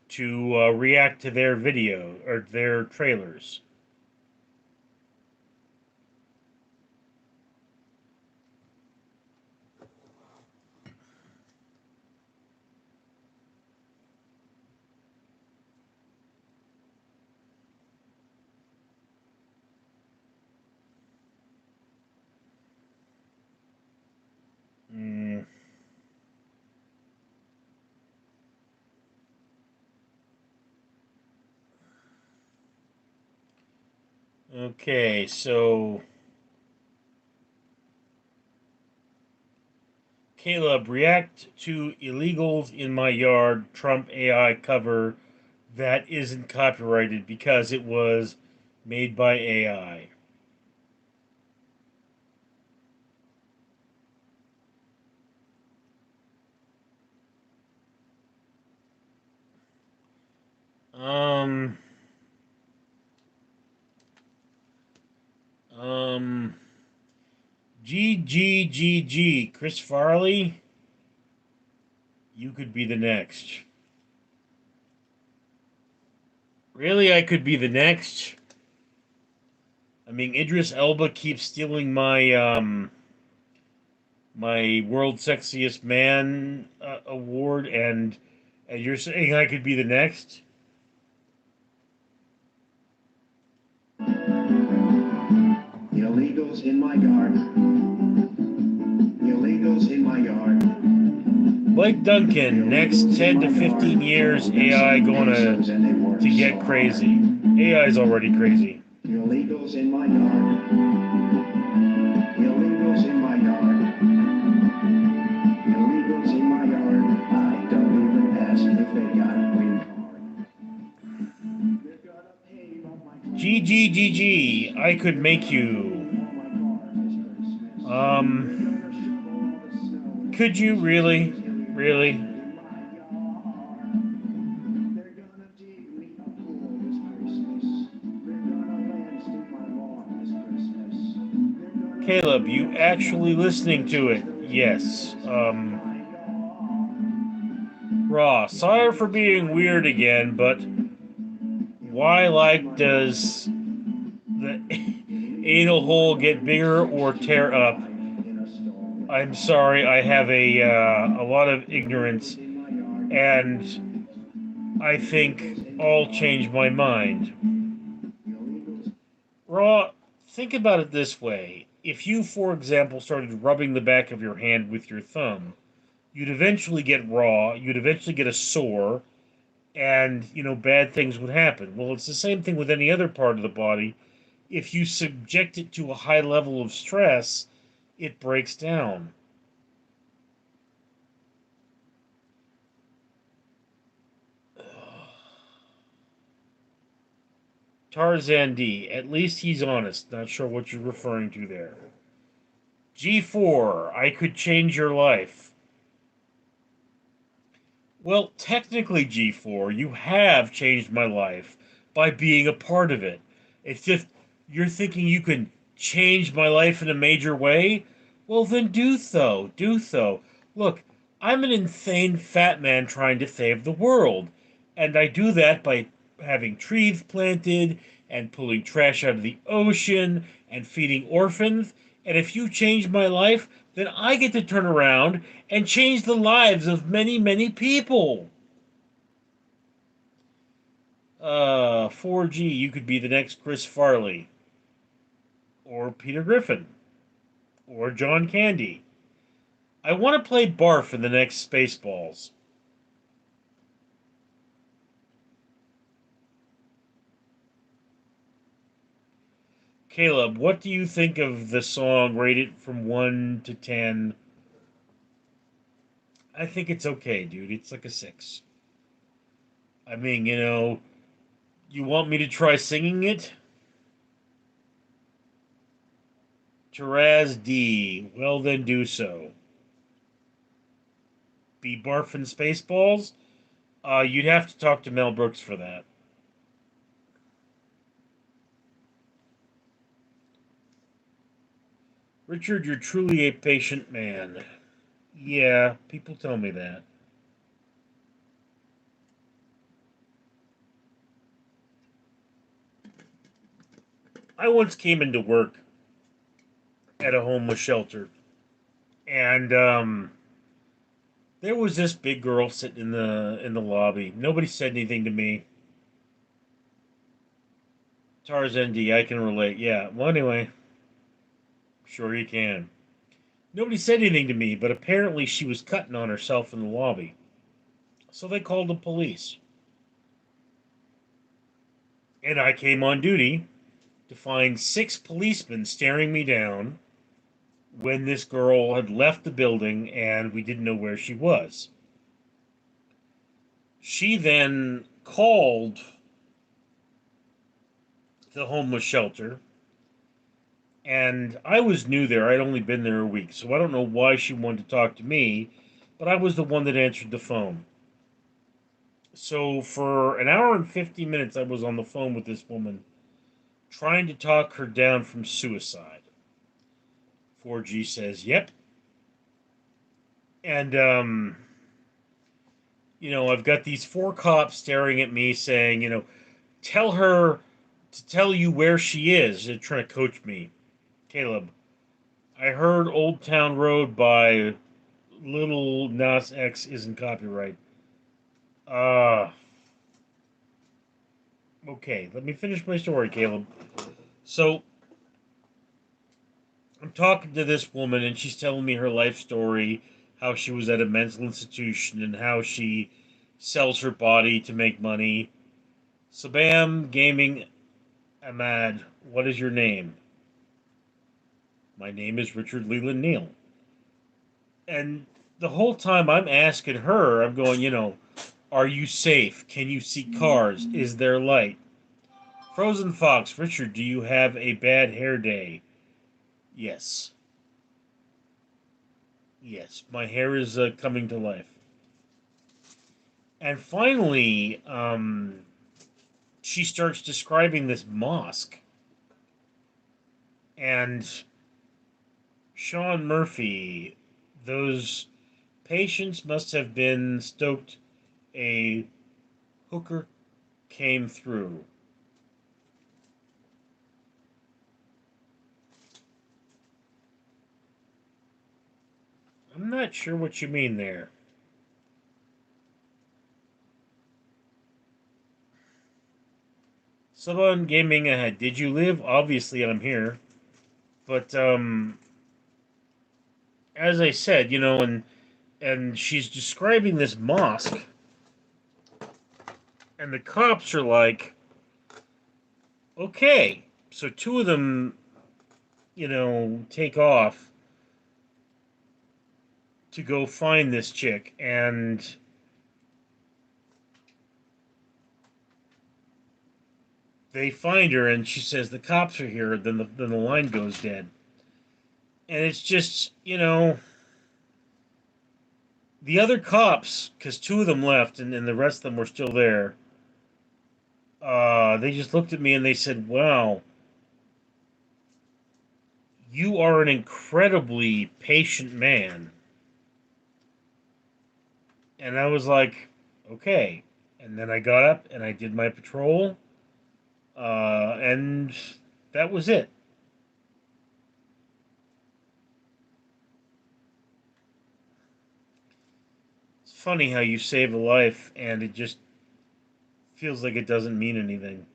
to react to their video or their trailers. Mm, okay, so Caleb, react to illegals in my yard Trump AI cover that isn't copyrighted because it was made by AI. Um, um, GGGG, Chris Farley, you could be the next. Really, I could be the next. I mean, Idris Elba keeps stealing my World Sexiest Man award, and you're saying I could be the next? Illegals in my yard. Illegals in my yard. Blake Duncan, next 10 to 15 years, AI going to get crazy. AI is already crazy. Illegals in my yard. Illegals in my yard. Illegals in my yard. I don't even ask if they got a green card. They're gonna pave up my GGGG, I could make you. Could you really? Really? Caleb, you actually listening to it? Yes. Raw. Sorry for being weird again, but why like does the anal hole get bigger or tear up? I'm sorry, I have a lot of ignorance, and I think I'll change my mind. Raw, think about it this way. If you, for example, started rubbing the back of your hand with your thumb, you'd eventually get raw, you'd eventually get a sore, and, bad things would happen. Well, it's the same thing with any other part of the body. If you subject it to a high level of stress, it breaks down. Tarzan D. At least he's honest. Not sure what you're referring to there. G4. I could change your life. Well, technically, G4, you have changed my life by being a part of it. It's just you're thinking you can change my life in a major way? Well, then do so. Do so. Look, I'm an insane fat man trying to save the world. And I do that by having trees planted and pulling trash out of the ocean and feeding orphans. And if you change my life, then I get to turn around and change the lives of many, many people. 4G, you could be the next Chris Farley, or Peter Griffin, or John Candy. I want to play Barf in the next Spaceballs. Caleb, what do you think of the song rated from 1 to 10? I think it's okay, dude. It's like a 6. I mean, you want me to try singing it? Taraz D. Well, then do so. Be barfing Spaceballs? You'd have to talk to Mel Brooks for that. Richard, you're truly a patient man. Yeah, people tell me that. I once came into work at a homeless shelter, and there was this big girl sitting in the lobby. Nobody said anything to me. Tarzan D, I can relate. Yeah. Well, anyway, sure you can. Nobody said anything to me, but apparently she was cutting on herself in the lobby. So they called the police. And I came on duty to find 6 policemen staring me down when this girl had left the building and we didn't know where she was. She then called the homeless shelter, and I was new there. I'd only been there a week, so I don't know why she wanted to talk to me, but I was the one that answered the phone. So for an hour and 50 minutes, I was on the phone with this woman trying to talk her down from suicide. 4G says, yep. And, I've got these 4 cops staring at me saying, tell her to tell you where she is. They're trying to coach me. Caleb, I heard Old Town Road by Little Nas X isn't copyright. Uh, okay, let me finish my story, Caleb. So, I'm talking to this woman, and she's telling me her life story, how she was at a mental institution, and how she sells her body to make money. Sabam Gaming Ahmad, what is your name? My name is Richard Leland Neal. And the whole time I'm asking her, I'm going, are you safe? Can you see cars? Is there light? Frozen Fox, Richard, do you have a bad hair day? Yes. Yes, my hair is coming to life. And finally, she starts describing this mosque. And Sean Murphy, those patients must have been stoked a hooker came through. I'm not sure what you mean there. Saban Gaming ahead. Did you live? Obviously, I'm here. But as I said, and she's describing this mosque, and the cops are like, okay, so 2 of them, take off to go find this chick, and they find her, and she says the cops are here. Then the line goes dead, and it's just the other cops, because 2 of them left, and the rest of them were still there. They just looked at me and they said, "Wow, you are an incredibly patient man." And I was like, "Okay." And then I got up and I did my patrol, and that was it. It's funny how you save a life and it just feels like it doesn't mean anything.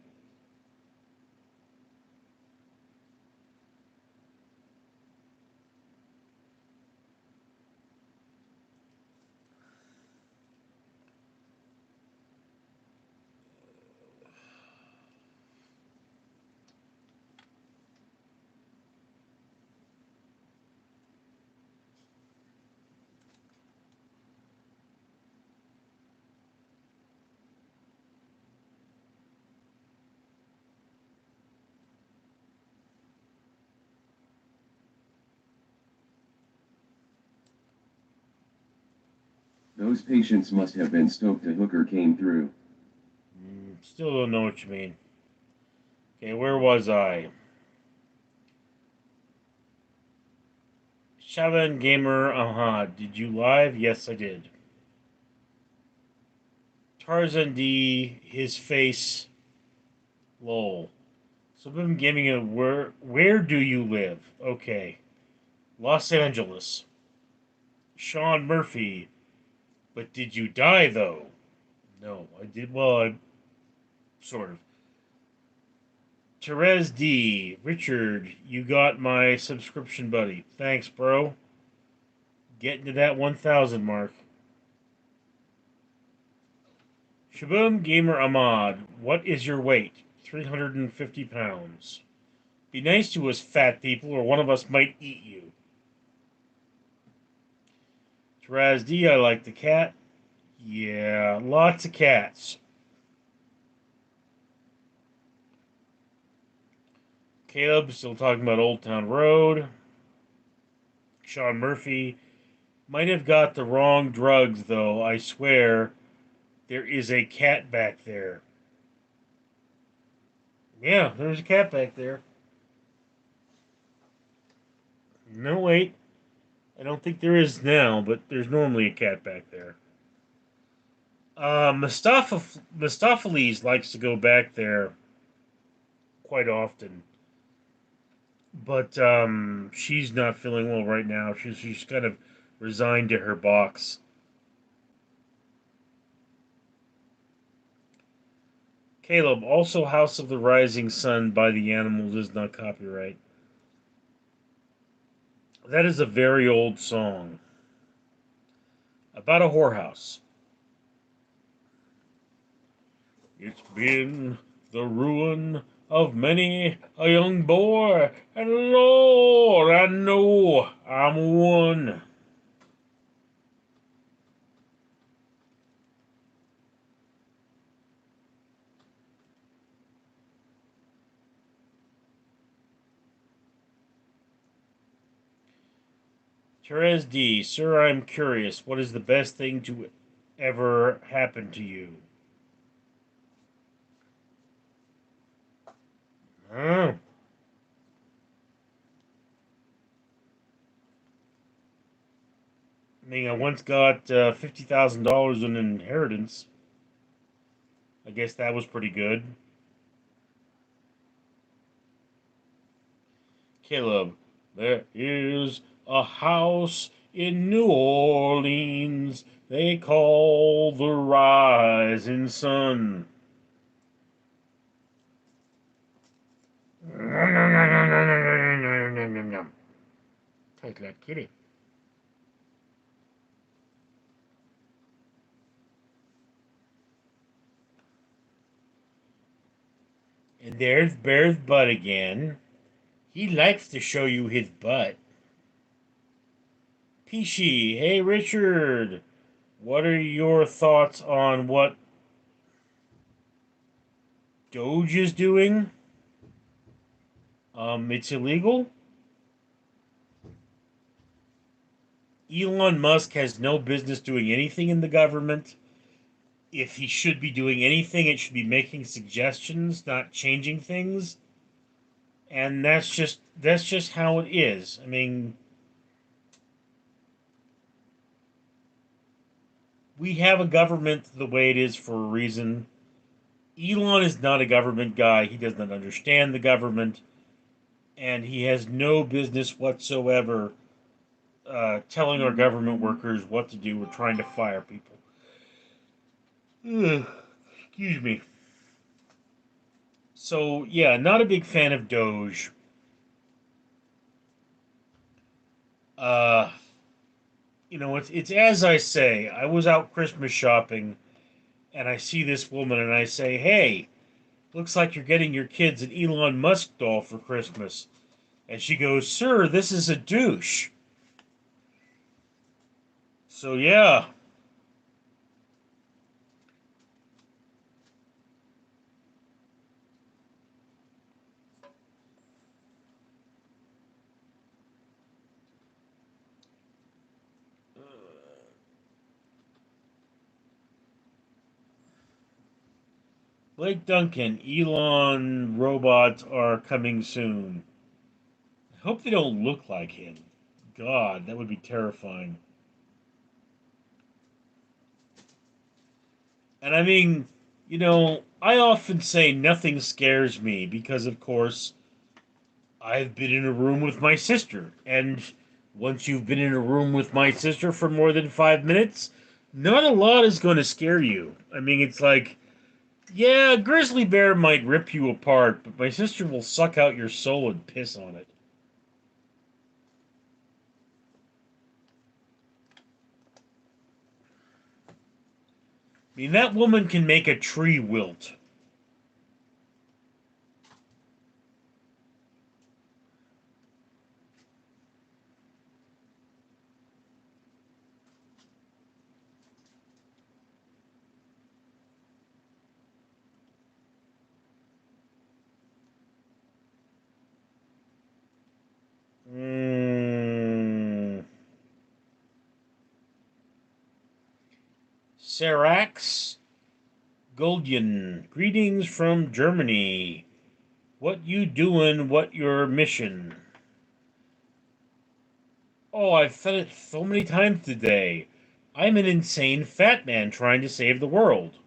Those patients must have been stoked a hooker came through. Still don't know what you mean. Okay, where was I? Shavan Gamer, did you live? Yes, I did. Tarzan D, his face, lol. So I've been giving a where do you live? Okay. Los Angeles. Sean Murphy. But did you die though? No, I did well, I sort of. Therese D. Richard, you got my subscription buddy. Thanks, bro. Getting to that 1,000 mark. Shaboom Gamer Ahmad, what is your weight? 350 pounds. Be nice to us fat people, or one of us might eat you. Therese D, I like the cat. Yeah, lots of cats. Caleb still talking about Old Town Road. Sean Murphy might have got the wrong drugs, though. I swear there is a cat back there. Yeah, there's a cat back there. No, wait. I don't think there is now, but there's normally a cat back there. Mustapheles likes to go back there quite often, but she's not feeling well right now. She's kind of resigned to her box. Caleb, also House of the Rising Sun by the Animals is not copyright. That is a very old song about a whorehouse. It's been the ruin of many a young boy, and Lord, I know I'm one. Therese D. Sir, I'm curious. What is the best thing to ever happen to you? Oh. I mean, I once got $50,000 in inheritance. I guess that was pretty good. Caleb, there is a house in New Orleans they call the Rising Sun. Take that, kitty. And there's Bear's butt again. He likes to show you his butt. Peachy, hey Richard, what are your thoughts on what Doge is doing? It's illegal. Elon Musk has no business doing anything in the government. If he should be doing anything, it should be making suggestions, not changing things. And that's just how it is. I mean, we have a government the way it is for a reason. Elon is not a government guy. He does not understand the government, and he has no business whatsoever telling our government workers what to do or trying to fire people. Ugh, excuse me. So yeah, not a big fan of Doge. Uh, it's as I say. I was out Christmas shopping, and I see this woman, and I say, "Hey, looks like you're getting your kids an Elon Musk doll for Christmas." And she goes, "Sir, this is a douche." So yeah, Blake Duncan, Elon robots are coming soon. I hope they don't look like him. God, that would be terrifying. And I mean, I often say nothing scares me because, of course, I've been in a room with my sister. And once you've been in a room with my sister for more than 5 minutes, not a lot is going to scare you. I mean, it's like, yeah, a grizzly bear might rip you apart, but my sister will suck out your soul and piss on it. I mean, that woman can make a tree wilt. Mm. Serax Goldian, greetings from Germany. What you doing? What your mission? Oh, I've said it so many times today. I'm an insane fat man trying to save the world.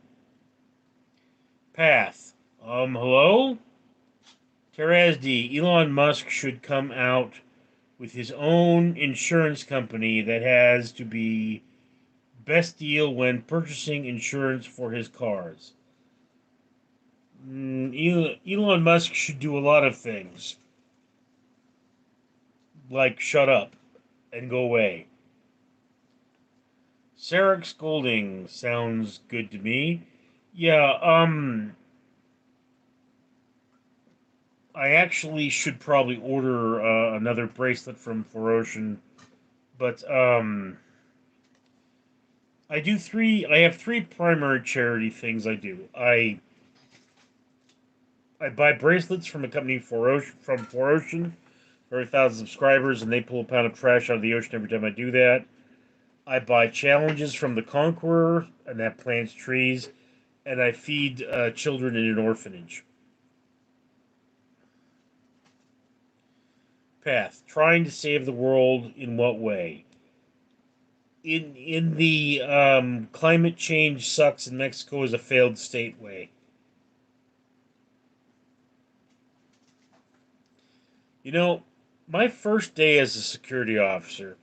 Path. Hello? Terazdi, Elon Musk should come out with his own insurance company that has to be best deal when purchasing insurance for his cars. Elon Musk should do a lot of things, like shut up and go away. Sarek scolding sounds good to me. Yeah, I actually should probably order another bracelet from Ferocian, but I have three primary charity things I do. I buy bracelets from a company from Ferocian for 1,000 subscribers, and they pull a pound of trash out of the ocean every time I do that. I buy challenges from the Conqueror, and that plants trees, and I feed children in an orphanage. Path. Trying to save the world in what way? In the climate change sucks and Mexico is a failed state way. You know, my first day as a security officer,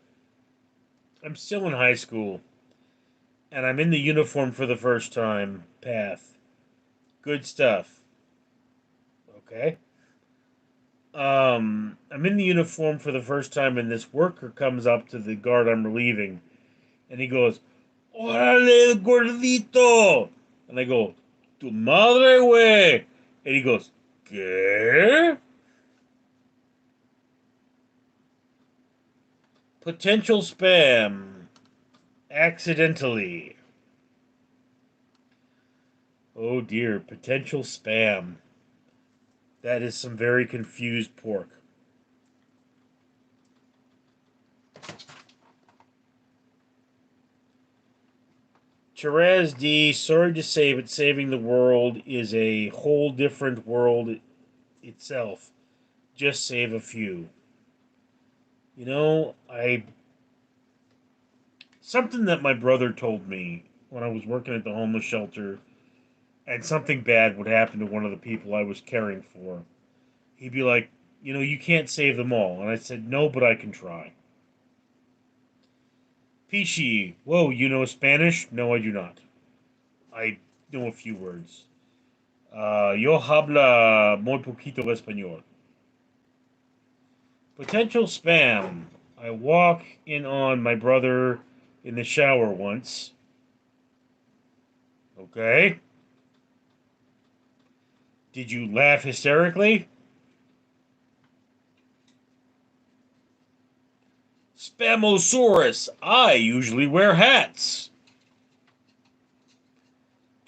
I'm still in high school, and I'm in the uniform for the first time. Path. Good stuff. Okay. I'm in the uniform for the first time, and this worker comes up to the guard I'm relieving, and he goes, "Órale, gordito!" And I go, "Tu madre, güey!" And he goes, "¿Qué?" Potential spam. Accidentally. Oh dear, potential spam. That is some very confused pork. Therese D, sorry to say, but saving the world is a whole different world itself. Just save a few. You know, I something that my brother told me when I was working at the homeless shelter and something bad would happen to one of the people I was caring for. He'd be like, you can't save them all. And I said, no, but I can try. Pichi, whoa, you know Spanish? No, I do not. I know a few words. Yo habla muy poquito español. Potential spam. I walk in on my brother in the shower once. Okay. Did you laugh hysterically? Spamosaurus. I usually wear hats.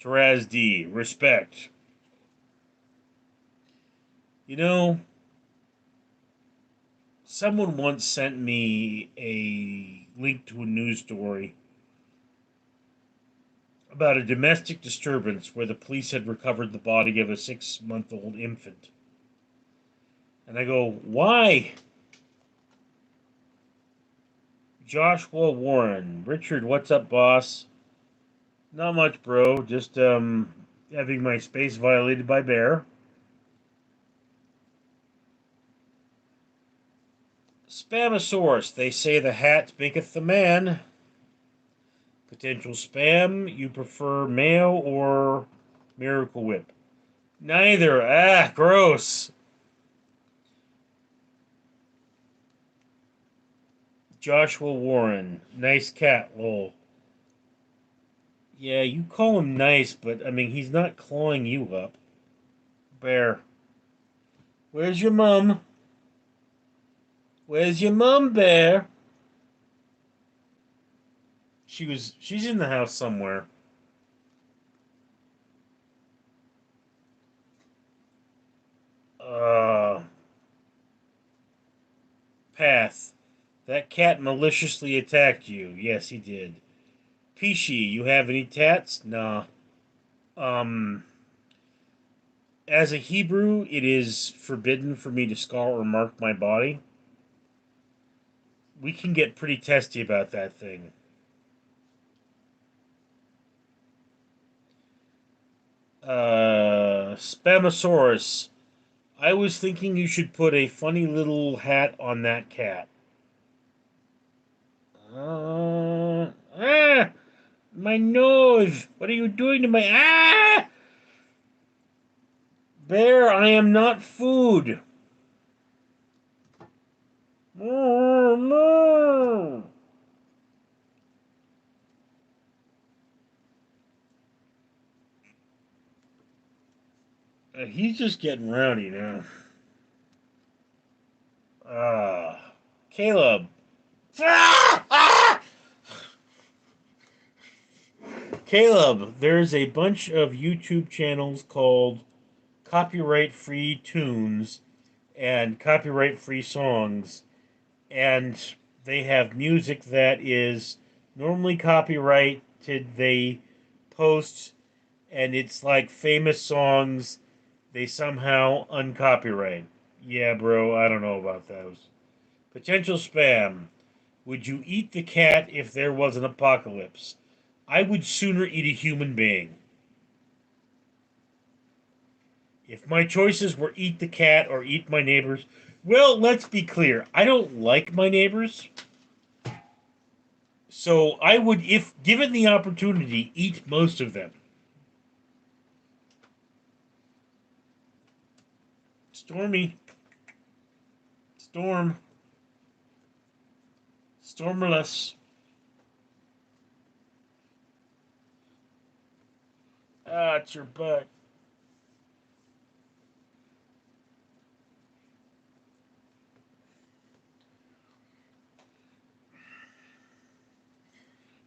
Taraz D. Respect. You know, someone once sent me a link to a news story about a domestic disturbance where the police had recovered the body of a 6-month-old infant. And I go, why? Joshua Warren. Richard, what's up, boss? Not much, bro. Just having my space violated by bear. Spamosaurus. They say the hat maketh the man. Potential spam. You prefer mayo or Miracle Whip? Neither. Ah, gross. Joshua Warren. Nice cat, lol. Yeah, you call him nice, but I mean, he's not clawing you up. Bear. Where's your mom? Where's your mom, Bear? She's in the house somewhere. Uh, Path. That cat maliciously attacked you. Yes, he did. Pishi, you have any tats? Nah. Um, as a Hebrew, it is forbidden for me to scar or mark my body. We can get pretty testy about that thing. Spamosaurus. I was thinking you should put a funny little hat on that cat. Ah! My nose! What are you doing to my. Ah! Bear, I am not food! Oh, no! He's just getting rowdy now. Caleb. Ah! Ah! Caleb, there's a bunch of YouTube channels called Copyright Free Tunes and Copyright Free Songs, and they have music that is normally copyrighted. They post, and it's like famous songs they somehow uncopyright. Yeah, bro, I don't know about those. Potential spam. Would you eat the cat if there was an apocalypse? I would sooner eat a human being. If my choices were eat the cat or eat my neighbors, well, let's be clear. I don't like my neighbors. So I would, if given the opportunity, eat most of them. Stormy. Storm. Stormless. Ah, it's your butt.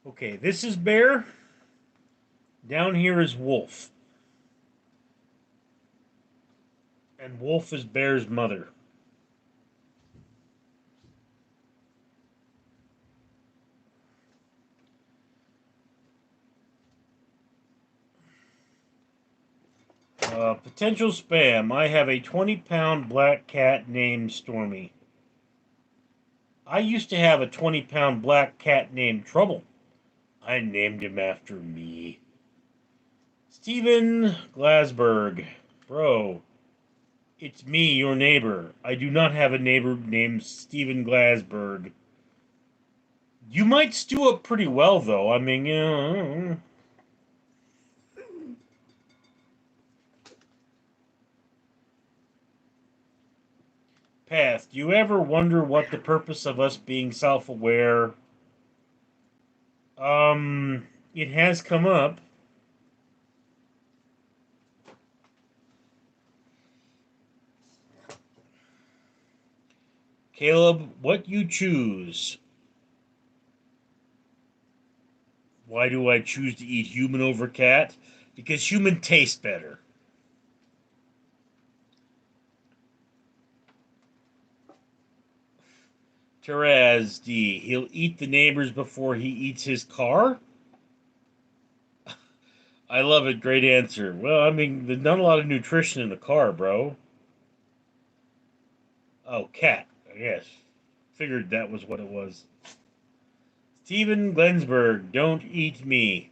Okay, this is Bear. Down here is Wolf. And Wolf is Bear's mother. Potential spam. I have a 20-pound black cat named Stormy. I used to have a 20-pound black cat named Trouble. I named him after me. Steven Glasberg. Bro, it's me, your neighbor. I do not have a neighbor named Steven Glasberg. You might stew up pretty well, though. I mean, Path. Do you ever wonder what the purpose of us being self-aware? It has come up. Caleb, what you choose? Why do I choose to eat human over cat? Because human tastes better. Teraz D. He'll eat the neighbors before he eats his car? I love it. Great answer. Well, I mean, there's not a lot of nutrition in the car, bro. Oh, cat. Yes. Figured that was what it was. Steven Glensberg, don't eat me.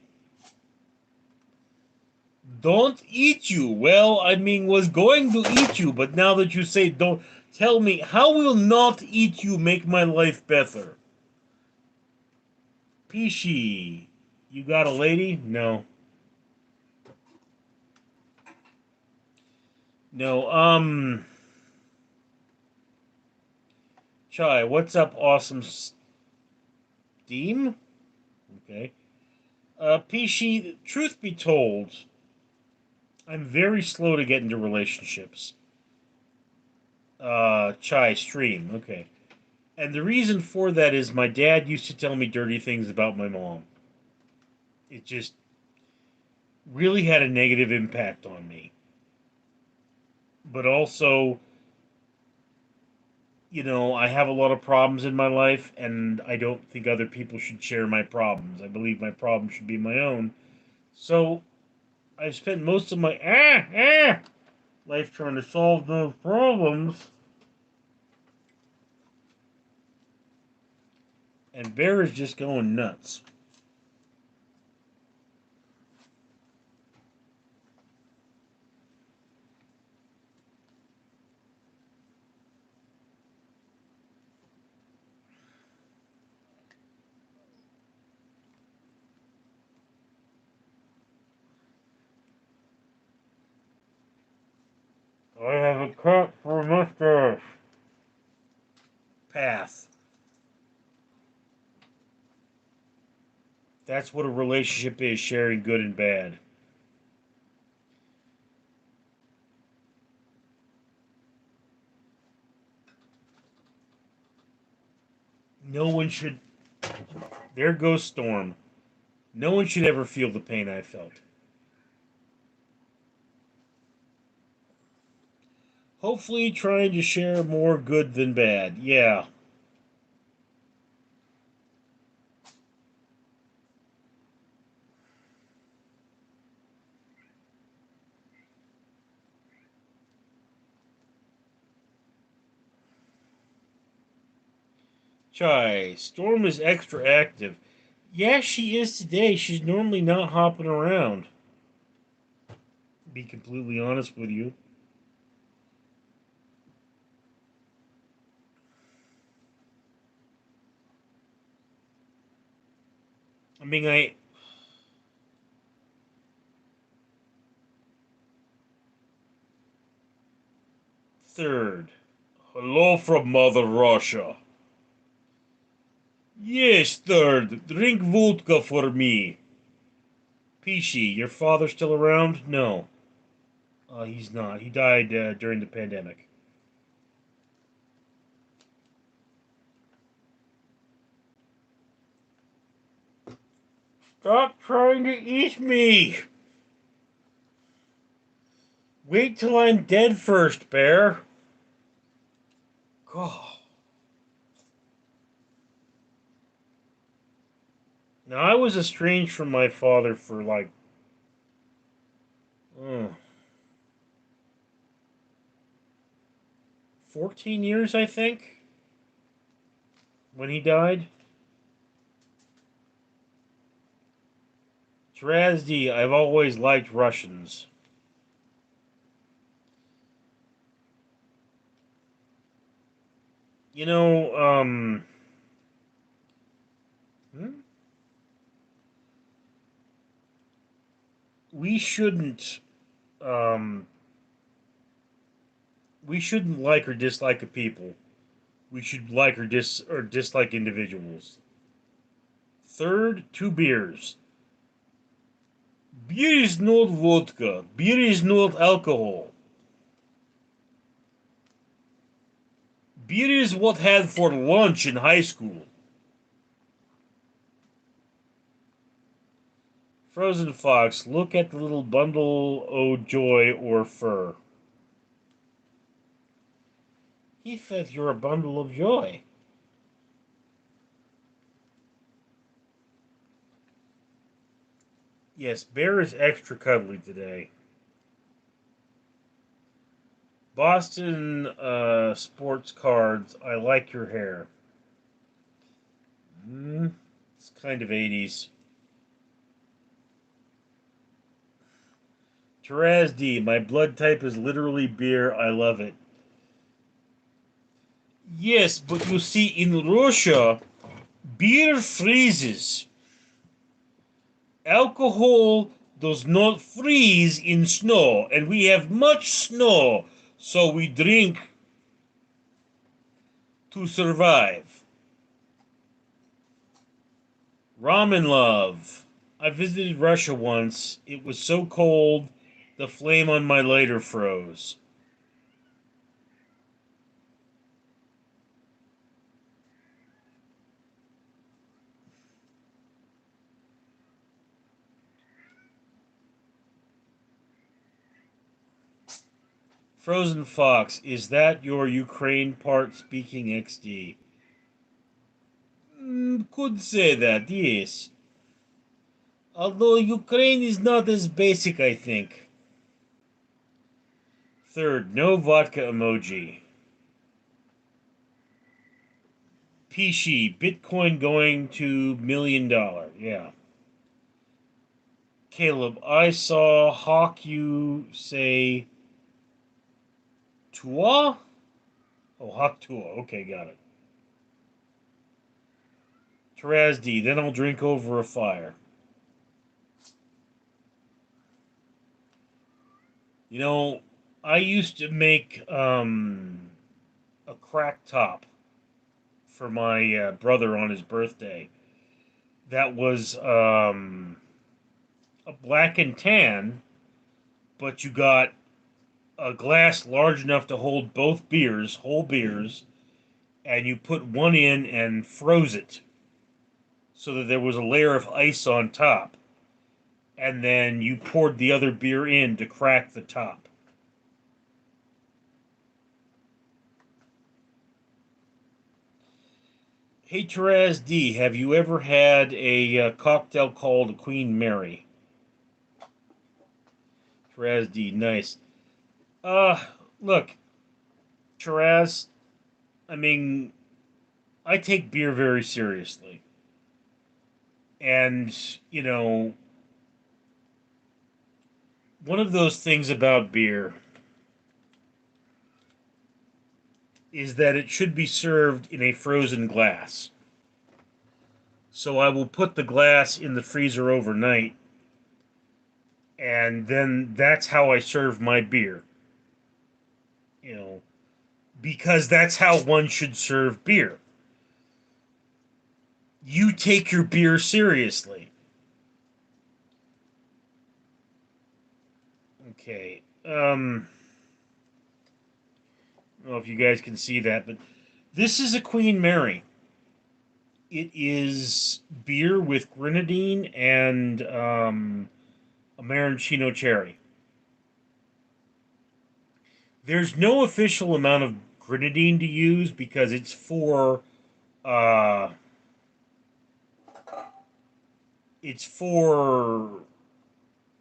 Don't eat you. Well, I mean, was going to eat you, but now that you say don't, tell me, how will not eat you make my life better? Pishi, you got a lady? No. No, Chai, what's up, awesome steam? Okay. Pishi, truth be told, I'm very slow to get into relationships. Chai, stream, okay. And the reason for that is my dad used to tell me dirty things about my mom. It just really had a negative impact on me. But also, I have a lot of problems in my life, and I don't think other people should share my problems. I believe my problems should be my own. So I've spent most of my life trying to solve those problems. And Bear is just going nuts. I have a cut for a mustache. Path. That's what a relationship is, sharing good and bad. No one should. There goes Storm. No one should ever feel the pain I felt. Hopefully, trying to share more good than bad. Yeah. Chai, Storm is extra active. Yeah, she is today. She's normally not hopping around. Be completely honest with you. I mean, I. Third. Hello from Mother Russia. Yes, third. Drink vodka for me. Pishi, your father still around? No. He's not. He died during the pandemic. Stop trying to eat me! Wait till I'm dead first, Bear. God. Now, I was estranged from my father for like, uh, 14 years, I think, when he died. Drazdy, I've always liked Russians. You know, hmm? we shouldn't, um, we shouldn't like or dislike a people. We should like or dislike individuals. Third, two beers. Beer is not vodka. Beer is not alcohol. Beer is what had for lunch in high school. Frozen Fox, look at the little bundle o' joy or fur. He says you're a bundle of joy. Yes, Bear is extra cuddly today. Boston sports cards. I like your hair. It's kind of 80s. Taraz D. My blood type is literally beer. I love it. Yes, but you see, in Russia, beer freezes. Alcohol does not freeze in snow, and we have much snow, so we drink to survive. Ramen love. I visited Russia once. It was so cold, the flame on my lighter froze. Frozen Fox, is that your Ukraine part speaking XD? Could say that, yes. Although Ukraine is not as basic, I think. Third, no vodka emoji. Pishi, Bitcoin going to $1 million. Yeah. Caleb, I saw Hawk you say Tua? Oh, Hawk Tua. Okay, got it. Tarazdi, then I'll drink over a fire. You know, I used to make a crack top for my brother on his birthday. That was a black and tan, but you got a glass large enough to hold both beers, whole beers, and you put one in and froze it so that there was a layer of ice on top. And then you poured the other beer in to crack the top. Hey, Therese D, have you ever had a cocktail called Queen Mary? Therese D, nice. Uh, Look, Therese, I mean, I take beer very seriously. And, you know, one of those things about beer is that it should be served in a frozen glass. So I will put the glass in the freezer overnight, and then that's how I serve my beer. You know, because that's how one should serve beer. You take your beer seriously. Okay. I don't know if you guys can see that, but this is a Queen Mary. It is beer with grenadine and a maraschino cherry. There's no official amount of grenadine to use because uh, it's for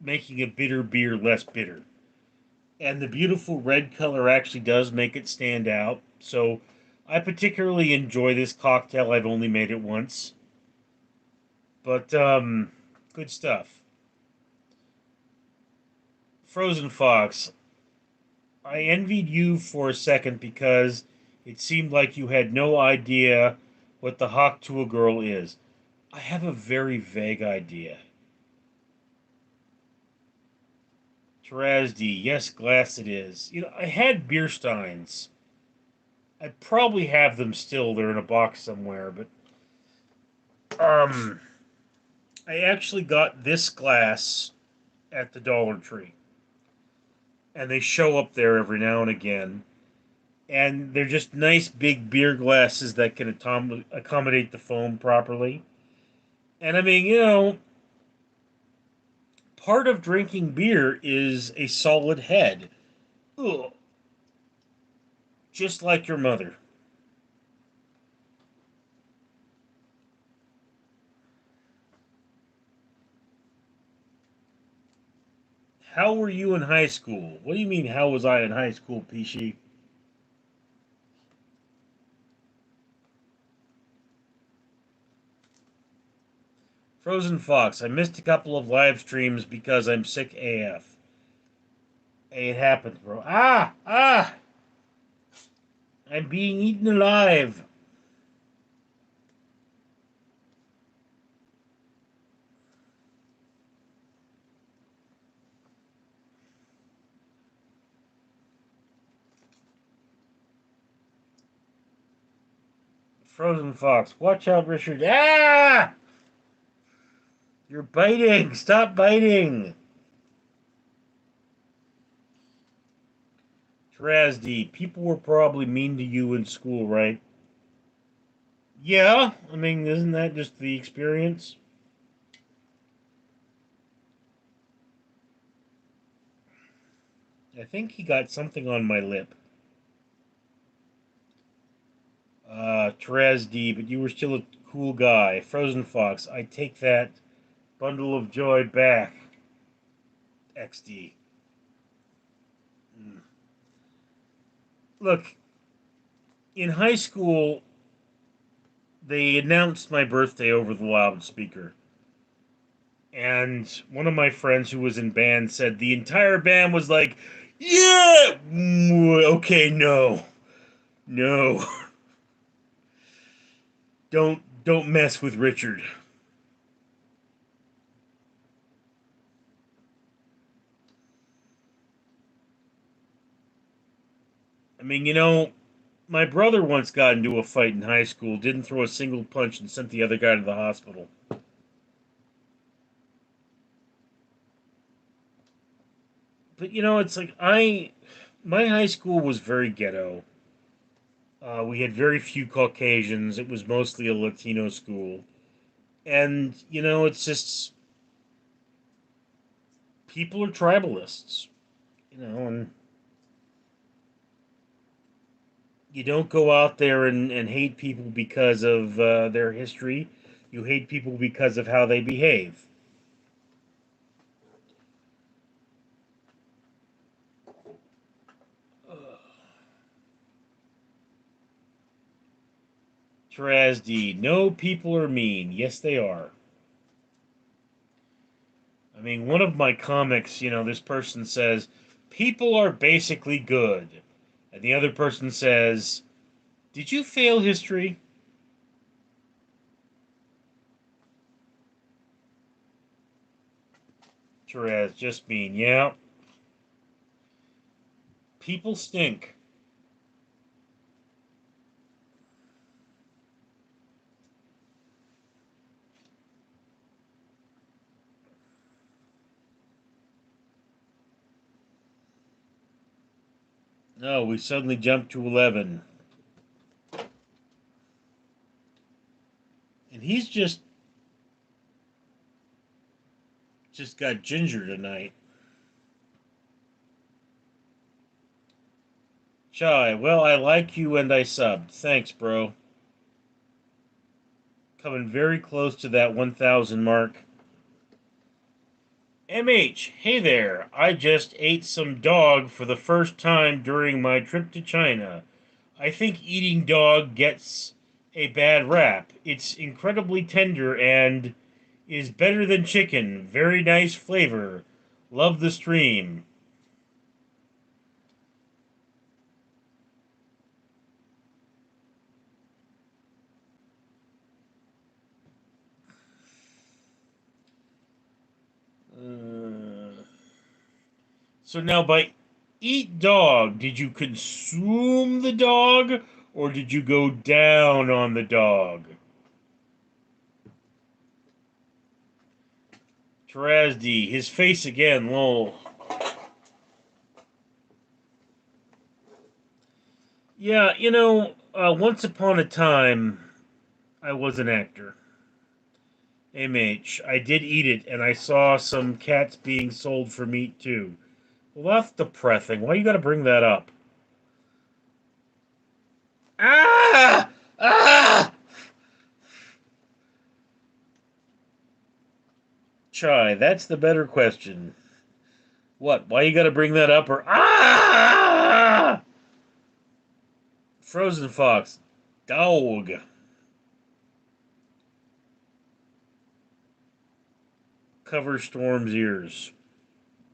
making a bitter beer less bitter. And the beautiful red color actually does make it stand out. So I particularly enjoy this cocktail. I've only made it once, but good stuff. Frozen Fox, I envied you for a second because it seemed like you had no idea what the Hawk Tuah girl is. I have a very vague idea. Terazdi, yes, glass it is. You know, I had beer steins. I probably have them still. They're in a box somewhere, but um, I actually got this glass at the Dollar Tree, and they show up there every now and again. And they're just nice big beer glasses that can accommodate the foam properly. And I mean, you know, part of drinking beer is a solid head. Ugh, just like your mother. How were you in high school? What do you mean, how was I in high school, Pishi? Frozen Fox, I missed a couple of live streams because I'm sick AF. Hey, it happens, bro. I'm being eaten alive. Frozen Fox, watch out, Richard. You're biting. Stop biting. Trasdy, people were probably mean to you in school, right? Yeah, I mean, isn't that just the experience? I think he got something on my lip. Trasdy, but you were still a cool guy. Frozen Fox, I take that bundle of joy back. XD. Mm. Look, in high school, they announced my birthday over the loudspeaker. And one of my friends who was in band said the entire band was like, "Yeah, okay, no, no, don't mess with Richard." I mean, my brother once got into a fight in high school, didn't throw a single punch, and sent the other guy to the hospital. But it's like my high school was very ghetto. We had very few Caucasians. It was mostly a Latino school, and it's just people are tribalists. And you don't go out there and hate people because of their history. You hate people because of how they behave. Trasdy, no, people are mean. Yes, they are. I mean, one of my comics, this person says, people are basically good. And the other person says, did you fail history? Therese, just mean, yeah. People stink. No, we suddenly jumped to 11. And he's just got ginger tonight. Chai, well, I like you and I subbed. Thanks, bro. Coming very close to that 1,000 mark. MH, hey there. I just ate some dog for the first time during my trip to China. I think eating dog gets a bad rap. It's incredibly tender and is better than chicken. Very nice flavor. Love the stream. Uh, so now, by eat dog, did you consume the dog or did you go down on the dog? Terrazdi, his face again, lol. Yeah, once upon a time, I was an actor. MH. I did eat it, and I saw some cats being sold for meat too. Well, that's depressing. Why you gotta bring that up? Ah! Ah! Chai, that's the better question. What? Why you gotta bring that up? Or ah! Frozen Fox. Dog. Cover Storm's ears.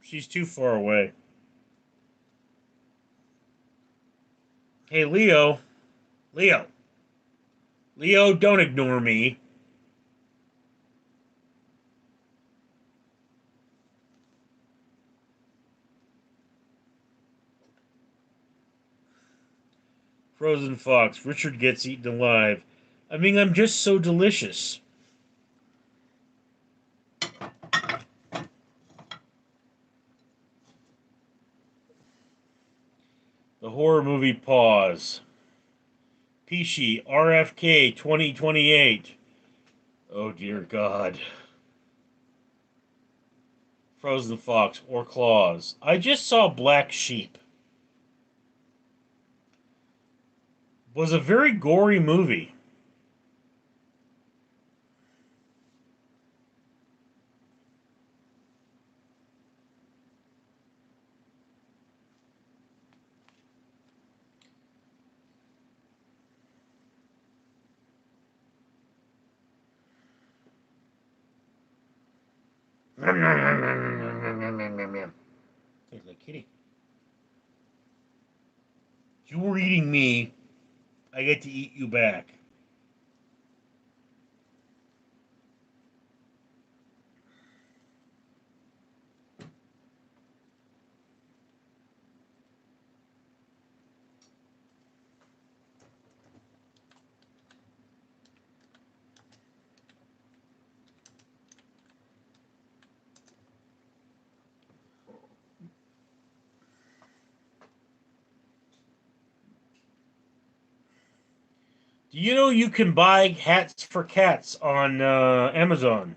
She's too far away. Hey, Leo. Leo. Leo, don't ignore me. Frozen Fox. Richard gets eaten alive. I mean, I'm just so delicious. The horror movie pause. Pishi, RFK 2028. Oh dear God. Frozen Fox or Claws. I just saw Black Sheep. Was a very gory movie. Hey, like kitty. You were eating me. I get to eat you back. Do you know you can buy hats for cats on Amazon?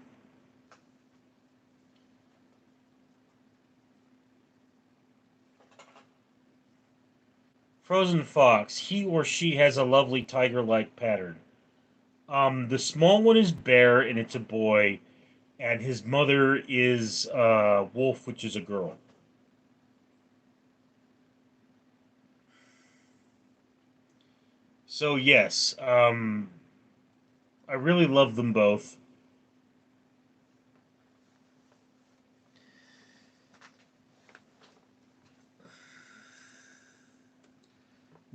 Frozen Fox. He or she has a lovely tiger-like pattern. The small one is Bear, and it's a boy, and his mother is Wolf, which is a girl. So yes, I really love them both.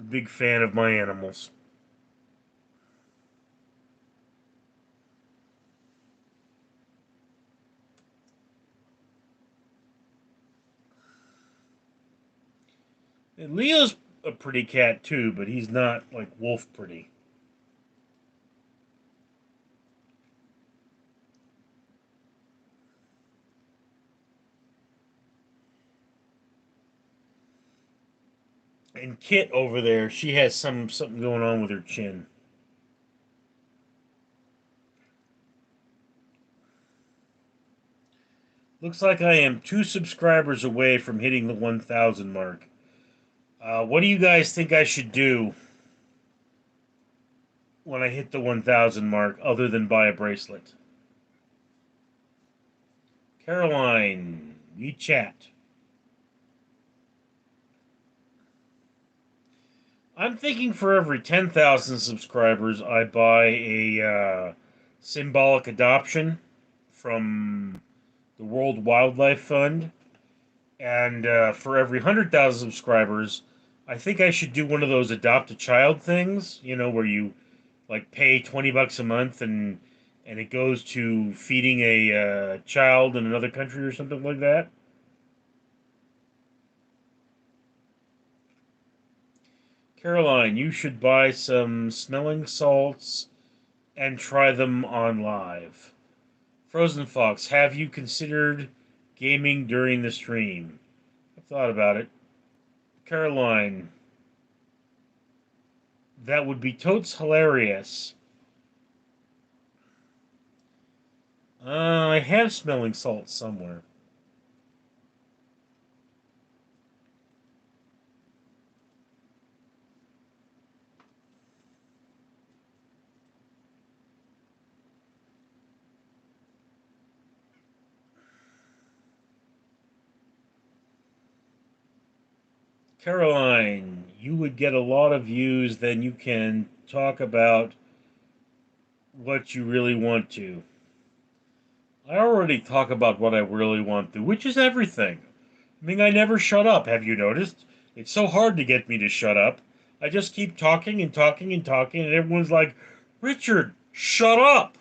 Big fan of my animals. And Leo's a pretty cat too, but he's not like wolf pretty. And Kit over there, she has something going on with her chin. Looks like I am 2 subscribers away from hitting the 1,000 mark. What do you guys think I should do when I hit the 1,000 mark, other than buy a bracelet? Caroline, we chat. I'm thinking for every 10,000 subscribers, I buy a symbolic adoption from the World Wildlife Fund. And for every 100,000 subscribers, I think I should do one of those adopt a child things, where you like pay $20 a month and it goes to feeding a child in another country or something like that. Caroline, you should buy some smelling salts and try them on live. Frozen Fox, have you considered gaming during the stream? I've thought about it. Caroline, that would be totes hilarious. I have smelling salts somewhere. Caroline, you would get a lot of views, then you can talk about what you really want to. I already talk about what I really want to, which is everything. I mean, I never shut up, have you noticed? It's so hard to get me to shut up. I just keep talking and talking and talking, and everyone's like, Richard, shut up!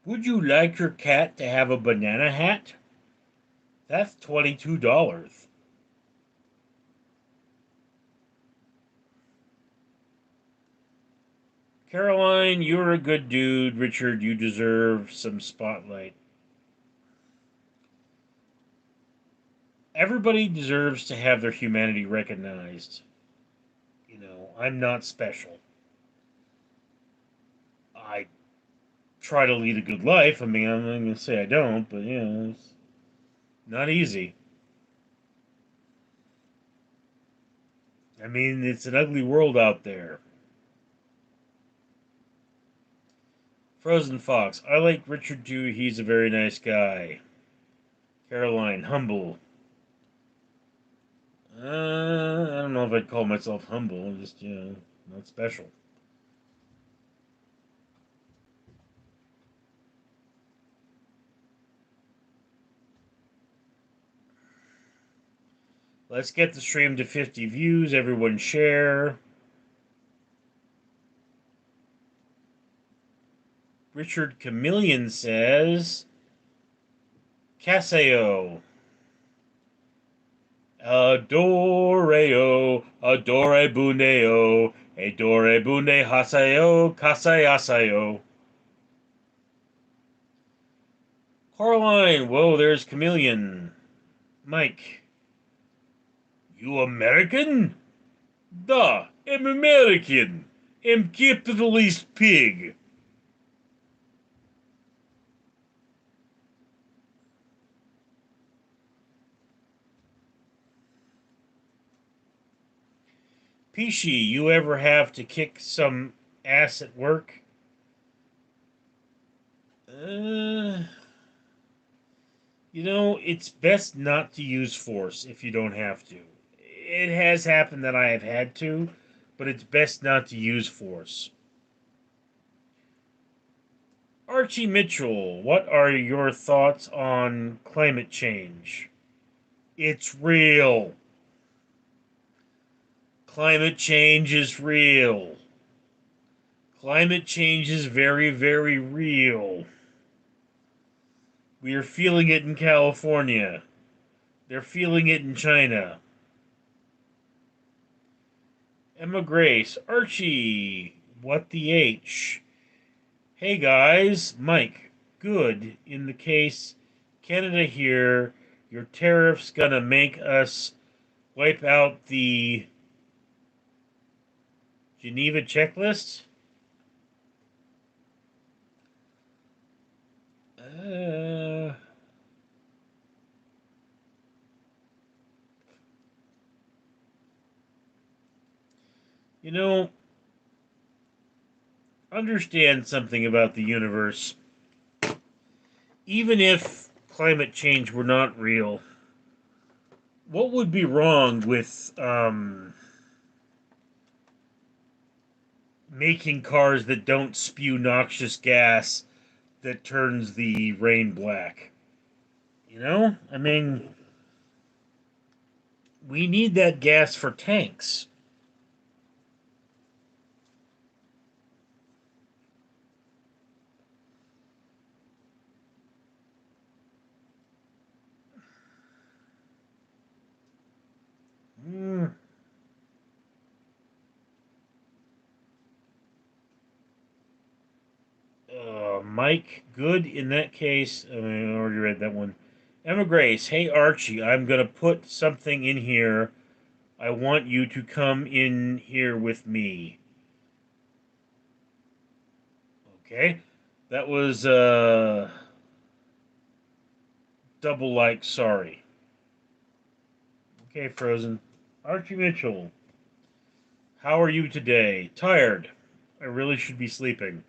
Would you like your cat to have a banana hat? That's $22. Caroline, you're a good dude. Richard, you deserve some spotlight. Everybody deserves to have their humanity recognized. You know, I'm not special. I try to lead a good life. I mean, I'm not going to say I don't, but yeah, it's not easy. I mean, it's an ugly world out there. Frozen Fox, I like Richard too. He's a very nice guy. Caroline, humble. I don't know if I'd call myself humble. Just, not special. Let's get the stream to 50 views. Everyone share. Richard Chameleon says, Caseo. Adoreo, adore buneo, adore bune haseo, kasayasayo. Coraline, whoa, there's Chameleon. Mike, you American? Da, I'm American. I'm capitalist pig. Pishi, you ever have to kick some ass at work? Uh, it's best not to use force if you don't have to. It has happened that I have had to, but it's best not to use force. Archie Mitchell, what are your thoughts on climate change? It's real. Climate change is real. Climate change is very, very real. We are feeling it in California. They're feeling it in China. Emma Grace, Archie, what the H? Hey guys, Mike, good. In the case, Canada here, your tariffs gonna make us wipe out the Geneva checklist? Uh, you know, understand something about the universe. Even if climate change were not real, what would be wrong with making cars that don't spew noxious gas that turns the rain black? I mean, we need that gas for tanks. Mm. Mike, good in that case. I already read that one. Emma Grace, hey Archie, I'm gonna put something in here. I want you to come in here with me. Okay. That was double like sorry. Okay, Frozen. Archie Mitchell, how are you today? Tired. I really should be sleeping.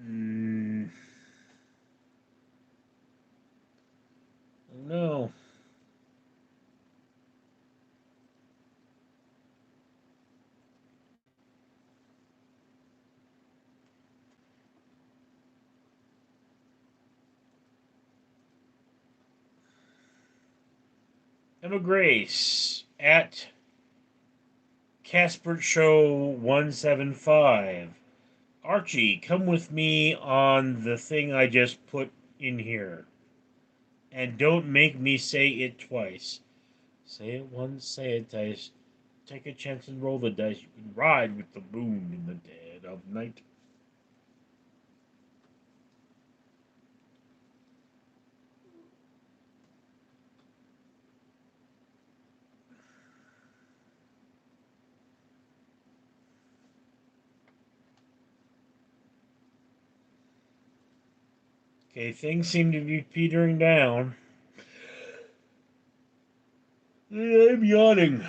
Mm, no. Emma Grace at Casper Show 175. Archie, come with me on the thing I just put in here. And don't make me say it twice. Say it once, say it twice. Take a chance and roll the dice. You can ride with the moon in the dead of night. Okay, things seem to be petering down. I'm yawning.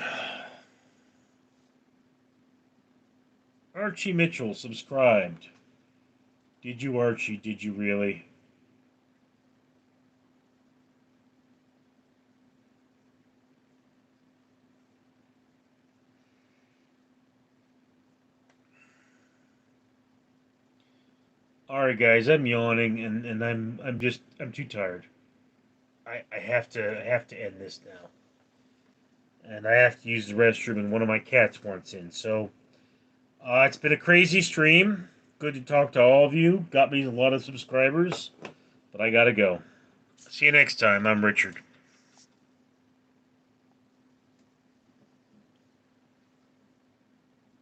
Archie Mitchell subscribed. Did you, Archie? Did you really? All right, guys, I'm yawning, and I'm too tired. I have to end this now, and I have to use the restroom, and one of my cats wants in. So it's been a crazy stream. Good to talk to all of you. Got me a lot of subscribers, but I gotta go. See you next time. I'm Richard.